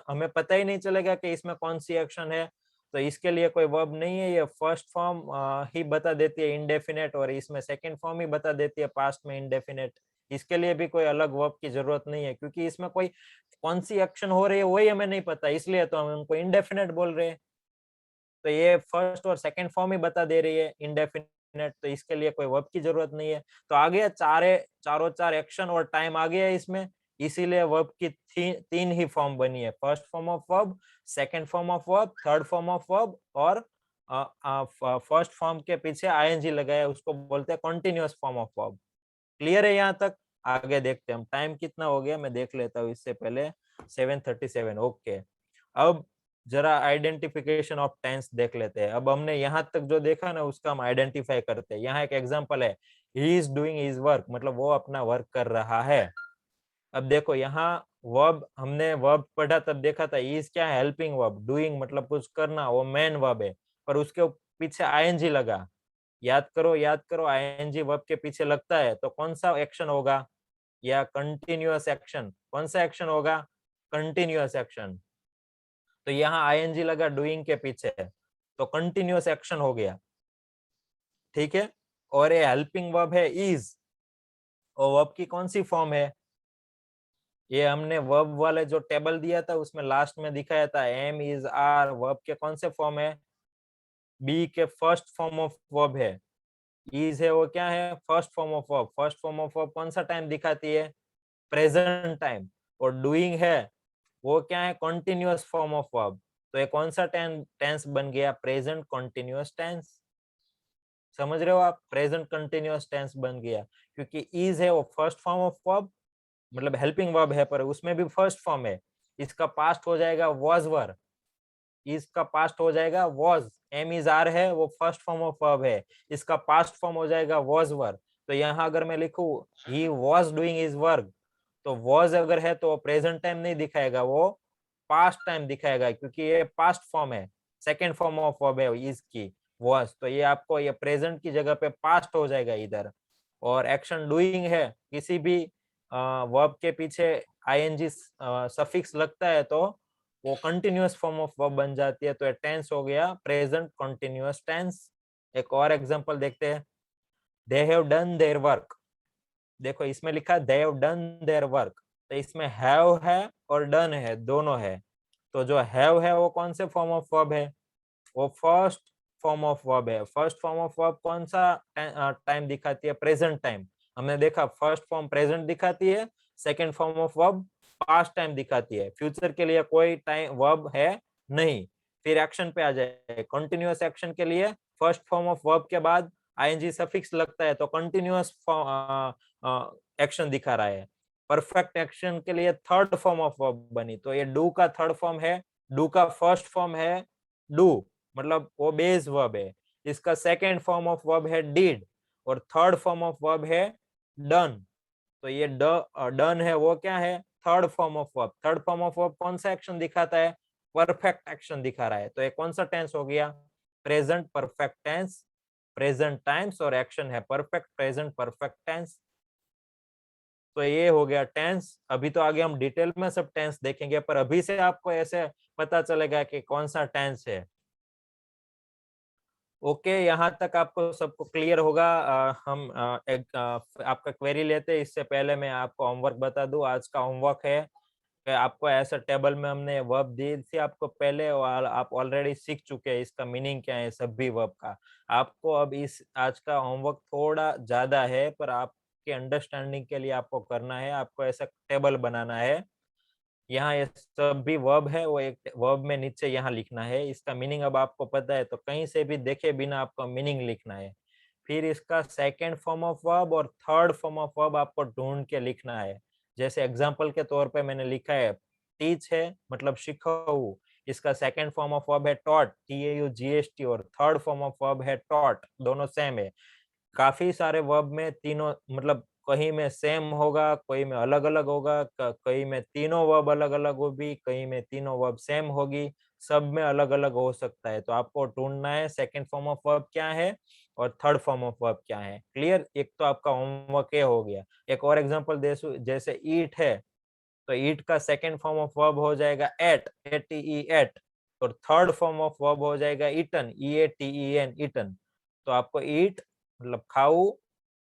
हमें पता ही नहीं चलेगा कि इसमें कौन सी एक्शन है, तो इसके लिए कोई वर्ब नहीं है। ये फर्स्ट फॉर्म ही बता देती है इंडेफिनेट, और इसमें सेकंड फॉर्म ही बता देती है पास्ट में इंडेफिनेट। इसके लिए भी कोई अलग वर्ब की जरूरत नहीं है, क्योंकि इसमें कोई कौन सी एक्शन हो रही है वही हमें नहीं पता, इसलिए तो हम उनको इंडेफिनेट बोल रहे हैं। तो ये फर्स्ट और सेकंड फॉर्म ही बता दे रही है इंडेफिनेट, तो इसके लिए कोई वर्ब की जरूरत नहीं है। तो आ गया चारों चार एक्शन और टाइम आ गया इसमें, इसीलिए वर्ब की तीन ही फॉर्म बनी है, first form of verb, second form of verb, third form of verb, और फर्स्ट फॉर्म के पीछे आईएनजी लगाया उसको बोलते हैं continuous form of verb. Clear है यहाँ तक, आगे देखते हैं हम। टाइम कितना हो गया मैं देख लेता हूँ इससे पहले, 7:37। ओके, अब जरा आइडेंटिफिकेशन ऑफ टेंस देख लेते हैं। अब हमने यहाँ तक जो देखा ना उसका हम आइडेंटिफाई करते हैं। यहाँ एक एग्जांपल है, he is doing his work, मतलब वो अपना वर्क कर रहा है। अब देखो यहाँ वर्ब, हमने वर्ब पढ़ा तब देखा था इज क्या है, हेल्पिंग वर्ब। डूइंग मतलब कुछ करना, वो मेन वर्ब है, पर उसके पीछे आईएनजी लगा। याद करो आईएनजी वर्ब के पीछे लगता है तो कौन सा एक्शन होगा, या कंटिन्यूअस एक्शन। कौन सा एक्शन होगा, कंटिन्यूअस एक्शन। तो यहाँ आईएनजी लगा डूइंग के पीछे, तो कंटिन्यूअस एक्शन हो गया, ठीक है। और ये हेल्पिंग वर्ब है इज, और वर्ब की कौन सी फॉर्म है, ये हमने वर्ब वाले जो टेबल दिया था उसमें लास्ट में दिखाया था, एम इज आर, वर्ब के कौन से फॉर्म है, बी के फर्स्ट फॉर्म ऑफ वर्ब है। इज है वो क्या है, first form of verb. First form of verb कौन सा टाइम दिखाती है, प्रेजेंट टाइम। और डूइंग है वो क्या है, कंटिन्यूअस फॉर्म ऑफ वर्ब। तो ये कौन सा टेंस बन गया, प्रेजेंट कंटिन्यूअस टेंस। समझ रहे हो आप, प्रेजेंट कंटिन्यूअस टेंस बन गया, क्योंकि इज है वो फर्स्ट फॉर्म ऑफ वर्ब, मतलब हेल्पिंग वर्ब है पर उसमें भी फर्स्ट फॉर्म है। इसका पास्ट हो जाएगा was were, इसका पास्ट हो जाएगा was, am is are है वो फर्स्ट फॉर्म ऑफ वर्ब है, इसका पास्ट फॉर्म हो जाएगा was were। तो यहाँ अगर मैं लिखूं he was doing his work, तो was अगर है तो प्रेजेंट टाइम नहीं दिखाएगा, वो पास्ट टाइम दिखाएगा, क्योंकि ये पास्ट फॉर्म है, सेकेंड फॉर्म ऑफ वर्ब है इसकी was, तो ये आपको ये प्रेजेंट की जगह पे पास्ट हो जाएगा इधर। और एक्शन डूइंग है, किसी भी वर्ब के पीछे आईएनजी सफिक्स लगता है तो वो कंटिन्यूअस फॉर्म ऑफ वर्ब बन जाती है, तो ये टेंस हो गया प्रेजेंट कंटिन्यूअस टेंस। एक और एग्जांपल देखते हैं, they have done their work. देखो इसमें लिखा they have done their work, तो इसमें हैव है और डन है, दोनों है। तो जो हैव है वो कौन से फॉर्म ऑफ वर्ब है, वो फर्स्ट फॉर्म ऑफ वर्ब है। फर्स्ट फॉर्म ऑफ वर्ब कौन सा टाइम दिखाती है, प्रेजेंट टाइम। हमने देखा फर्स्ट फॉर्म प्रेजेंट दिखाती है, second form of verb past time दिखाती है, फ्यूचर के लिए कोई टाइम वर्ब है नहीं। फिर एक्शन पे आ जाए, कंटिन्यूअस एक्शन के लिए फर्स्ट फॉर्म ऑफ वर्ब के बाद आईएनजी सफिक्स लगता है तो कंटिन्यूअस एक्शन दिखा रहा है। परफेक्ट एक्शन के लिए थर्ड फॉर्म ऑफ वर्ब बनी, तो ये डू का थर्ड फॉर्म है, डू का फर्स्ट फॉर्म है डू, मतलब वो बेस वर्ब है। इसका सेकंड फॉर्म ऑफ वर्ब है डिड और थर्ड फॉर्म ऑफ वर्ब है डन। तो ये डन है वो क्या है, third form of verb. Third form of verb कौन सा एक्शन दिखाता है, परफेक्ट एक्शन दिखा रहा है। तो ये कौन सा टेंस हो गया, present perfect tense, present times, और एक्शन है परफेक्ट प्रेजेंट परफेक्ट टेंस। तो ये हो गया टेंस। अभी तो आगे हम डिटेल में सब टेंस देखेंगे, पर अभी से आपको ऐसे पता चलेगा कि कौन सा टेंस है। ओके, यहाँ तक आपको सबको क्लियर होगा। हम आपका क्वेरी लेते हैं, इससे पहले मैं आपको होमवर्क बता दूं। आज का होमवर्क है कि आपको ऐसा टेबल में हमने वर्ब दी थी आपको पहले, और आप ऑलरेडी सीख चुके हैं इसका मीनिंग क्या है सभी वर्ब का। आपको अब इस आज का होमवर्क थोड़ा ज्यादा है, पर आपके अंडरस्टैंडिंग के लिए आपको करना है, आपको ऐसा टेबल बनाना है। यहाँ ये सब भी वर्ब है, वो एक वर्ब में नीचे यहाँ लिखना है। इसका मीनिंग अब आपको पता है, तो कहीं से भी देखे बिना आपको मीनिंग लिखना है। फिर इसका सेकंड फॉर्म ऑफ वर्ब और थर्ड फॉर्म ऑफ वर्ब आपको ढूंढ के लिखना है। जैसे एग्जांपल के तौर पे मैंने लिखा है टीच है मतलब सिखाऊं, इसका सेकंड फॉर्म ऑफ वर्ब है टॉट, TAUGHT, और थर्ड फॉर्म ऑफ वर्ब है टॉट, दोनों सेम है। काफी सारे वर्ब में तीनों मतलब कहीं में सेम होगा, कहीं में अलग अलग होगा, कहीं में तीनों वर्ब अलग अलग होगी, कहीं में तीनों वर्ब सेम होगी, सब में अलग अलग हो सकता है। तो आपको ढूंढना है सेकंड फॉर्म ऑफ वर्ब क्या है और थर्ड फॉर्म ऑफ वर्ब क्या है। क्लियर, एक तो आपका होमवर्क ये हो गया। एक और एग्जांपल दे, जैसे ईट है, तो ईट का सेकंड फॉर्म ऑफ वर्ब हो जाएगा एट, ATE एट, और थर्ड फॉर्म ऑफ वर्ब हो जाएगा ईटन, EATEN ईटन। तो आपको ईट मतलब खाऊ,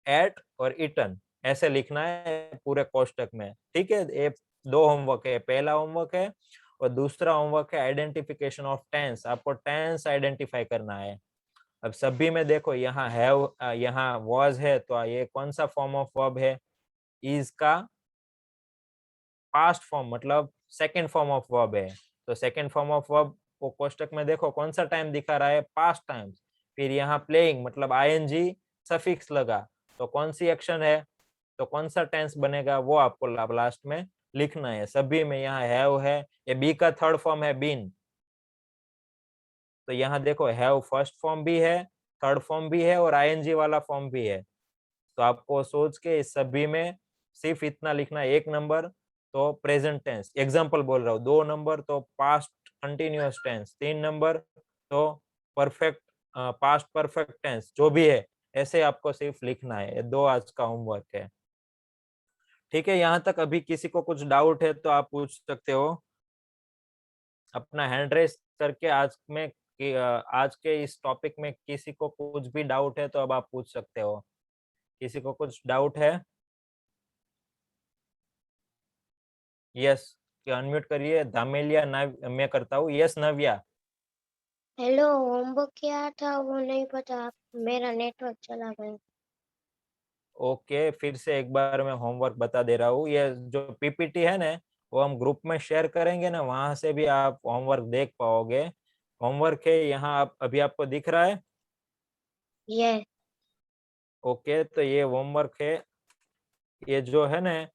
एट और ईटन ऐसे लिखना है पूरे कोष्टक में। ठीक है, ये दो होमवर्क है, पहला होमवर्क है और दूसरा होमवर्क है आइडेंटिफिकेशन ऑफ टेंस। आपको टेंस आइडेंटिफाई करना है। अब सभी में देखो यहाँ हैव, यहाँ वाज है, तो ये कौन सा फॉर्म ऑफ वर्ब है, इज का पास्ट फॉर्म मतलब सेकंड फॉर्म ऑफ वर्ब है। तो सेकंड फॉर्म ऑफ वर्ब को कोष्टक में देखो कौन सा टाइम दिखा रहा है, पास्ट टाइम। फिर यहाँ प्लेइंग मतलब ING सफिक्स लगा, तो कौन सी एक्शन है, तो कौन सा टेंस बनेगा वो आपको लास्ट में लिखना है। सभी में यहाँ हैव है, ये बी का थर्ड फॉर्म है बीन, तो यहाँ देखो हैव फर्स्ट फॉर्म भी है, थर्ड फॉर्म भी है और ING वाला फॉर्म भी है। तो आपको सोच के इस सभी में सिर्फ इतना लिखना है। 1 नंबर तो प्रेजेंट टेंस, एग्जांपल बोल रहा हूँ। 2 नंबर तो पास्ट कंटिन्यूअस टेंस, 3 नंबर तो परफेक्ट पास्ट परफेक्ट टेंस, जो भी है ऐसे आपको सिर्फ लिखना है। ये 2 आज का होमवर्क है। ठीक है, यहाँ तक अभी किसी को कुछ डाउट है तो आप पूछ सकते हो अपना हैंड रेस करके। आज के इस टॉपिक में किसी को कुछ भी डाउट है तो अब आप पूछ सकते हो। किसी को कुछ डाउट है? यस, अनम्यूट करिए। धामेलिया मैं करता हूँ। यस नव्या। हेलो, होमवर्क क्या था वो नहीं पता, मेरा नेटवर्क चला गया। ओके, फिर से एक बार मैं होमवर्क बता दे रहा हूँ। ये जो PPT है ना, वो हम ग्रुप में शेयर करेंगे ना, वहां से भी आप होमवर्क देख पाओगे। होमवर्क है यहाँ, आप अभी आपको दिख रहा है? ये ओके, तो ये होमवर्क है। ये जो है ना,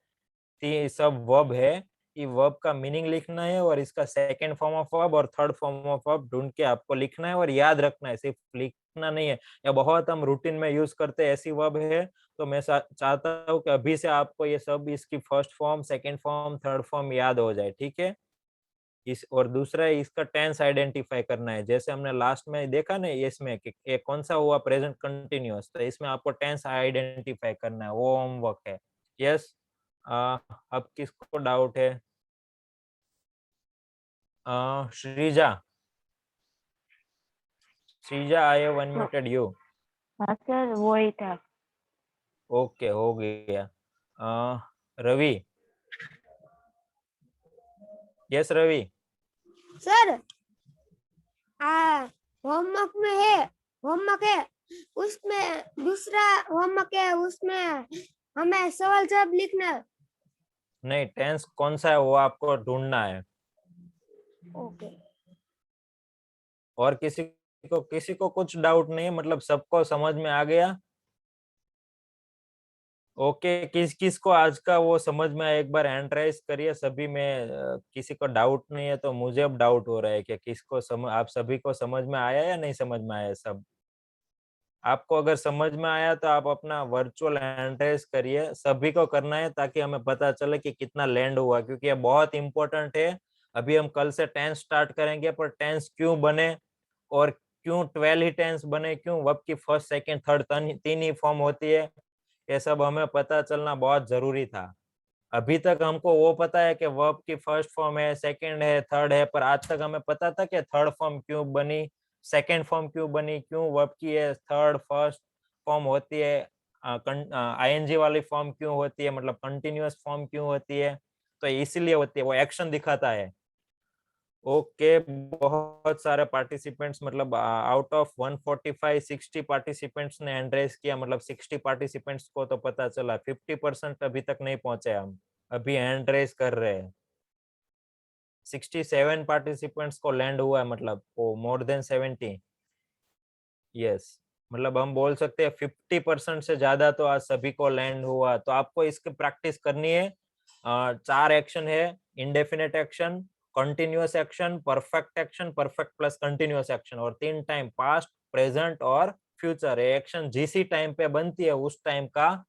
सब वर्ब है, ये वर्ब का मीनिंग लिखना है और इसका सेकंड फॉर्म ऑफ वर्ब और थर्ड फॉर्म ऑफ वर्ब ढूंढ के आपको लिखना है और याद रखना है, सिर्फ लिखना नहीं है। या बहुत हम रूटीन में यूज करते हैं ऐसी वर्ब है, तो मैं चाहता हूँ कि अभी से आपको ये सब इसकी first form, second form, third form याद हो जाए, ठीक है। इस और दूसरा है इसका टेंस आइडेंटिफाई करना है, जैसे हमने लास्ट में देखा ना इसमें कि ये कौन सा हुआ प्रेजेंट कंटिन्यूअस, तो इसमें आपको टेंस आइडेंटिफाई करना है, वो होमवर्क है। यस, अब किसको डाउट है? Shreeja, Shreeja I have unmuted you. हाँ सर, वो ही था। ओके, हो गया। Ravi, yes Ravi. Sir homework में है, होमवर्क है, उसमें दूसरा होमवर्क है, उसमें हमें सवाल जवाब लिखना है। नहीं, टेंस कौन सा है वो आपको ढूंढना है। ओके। और किसी को कुछ डाउट नहीं है, मतलब सबको समझ में आ गया? ओके, किस को आज का वो समझ में आया, एक बार हैंड राइज करिए सभी में। किसी को डाउट नहीं है तो मुझे अब डाउट हो रहा है कि आप सभी को समझ में आया या नहीं समझ में आया सब? आपको अगर समझ में आया तो आप अपना वर्चुअल हैंड राइज करिए, सभी को करना है ताकि हमें पता चले कि कितना लैंड हुआ, क्योंकि ये बहुत इंपॉर्टेंट है। अभी हम कल से टेंस स्टार्ट करेंगे, पर टेंस क्यों बने और क्यों 12 ही टेंस बने, क्यों वर्ब की फर्स्ट, सेकंड, थर्ड तीन ही फॉर्म होती है, ये सब हमें पता चलना बहुत जरूरी था। अभी तक हमको वो पता है कि वर्ब की फर्स्ट फॉर्म है, सेकंड है, थर्ड है, पर आज तक हमें पता था कि थर्ड फॉर्म क्यों बनी, सेकंड फॉर्म क्यों बनी, क्यों वर्ब की है थर्ड फर्स्ट फॉर्म होती है, आईएनजी वाली फॉर्म क्यों होती है, मतलब कंटिन्यूअस फॉर्म क्यों होती है, तो इसलिए होती है, वो एक्शन दिखाता है। ओके, बहुत सारे पार्टिसिपेंट्स, मतलब आउट ऑफ 145 60 पार्टिसिपेंट्स ने हैंड रेज किया, मतलब 60 पार्टिसिपेंट्स को तो पता चला, 50% अभी तक नहीं पहुंचे, हम अभी हैंड रेज कर रहे हैं। 67 पार्टिसिपेंट्स को लैंड हुआ है, मतलब वो मोर देन 70। यस, मतलब हम बोल सकते हैं 50% से ज्यादा तो आज सभी को लैंड हुआ। तो आपको इसकी प्रैक्टिस करनी है। 4 एक्शन है, indefinite action, continuous action, perfect action, perfect plus continuous action, और 3 टाइम पास्ट, प्रेजेंट और फ्यूचर। एक्शन जिस टाइम पे बनती है उस टाइम का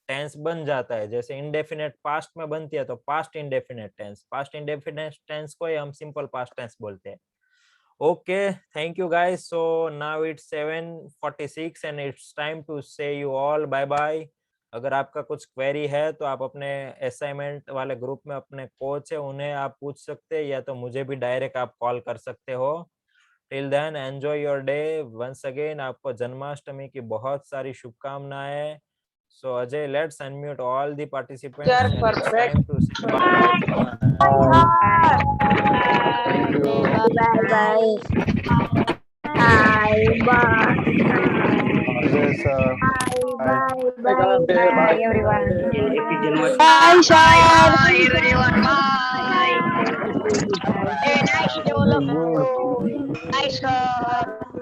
टेंस बन जाता है। जैसे इंडेफिनेट पास्ट में बनती है तो past indefinite tense, past indefinite tense को हम सिंपल पास्ट टेंस बोलते हैं। Okay, thank you guys. So now it's 7:46 and it's time to say you all bye bye. अगर आपका कुछ क्वेरी है तो आप अपने असाइनमेंट वाले ग्रुप में अपने कोच है उन्हें आप पूछ सकते हैं, या तो मुझे भी डायरेक्ट आप कॉल कर सकते हो। Till then enjoy your day. Once again आपको जन्माष्टमी की बहुत सारी शुभकामनाएं। So Ajay, let's unmute all the participants. Sir, And it's perfect. time to say bye. Thank you. Ajay sir. Bye everyone. Bye, sir. Bye, everyone. Bye. Hey, nice to all of you. Nice, sir.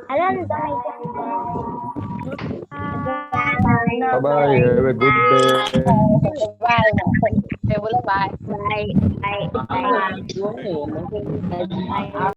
Bye bye. Have a good day. Bye. Bye. Bye. Bye.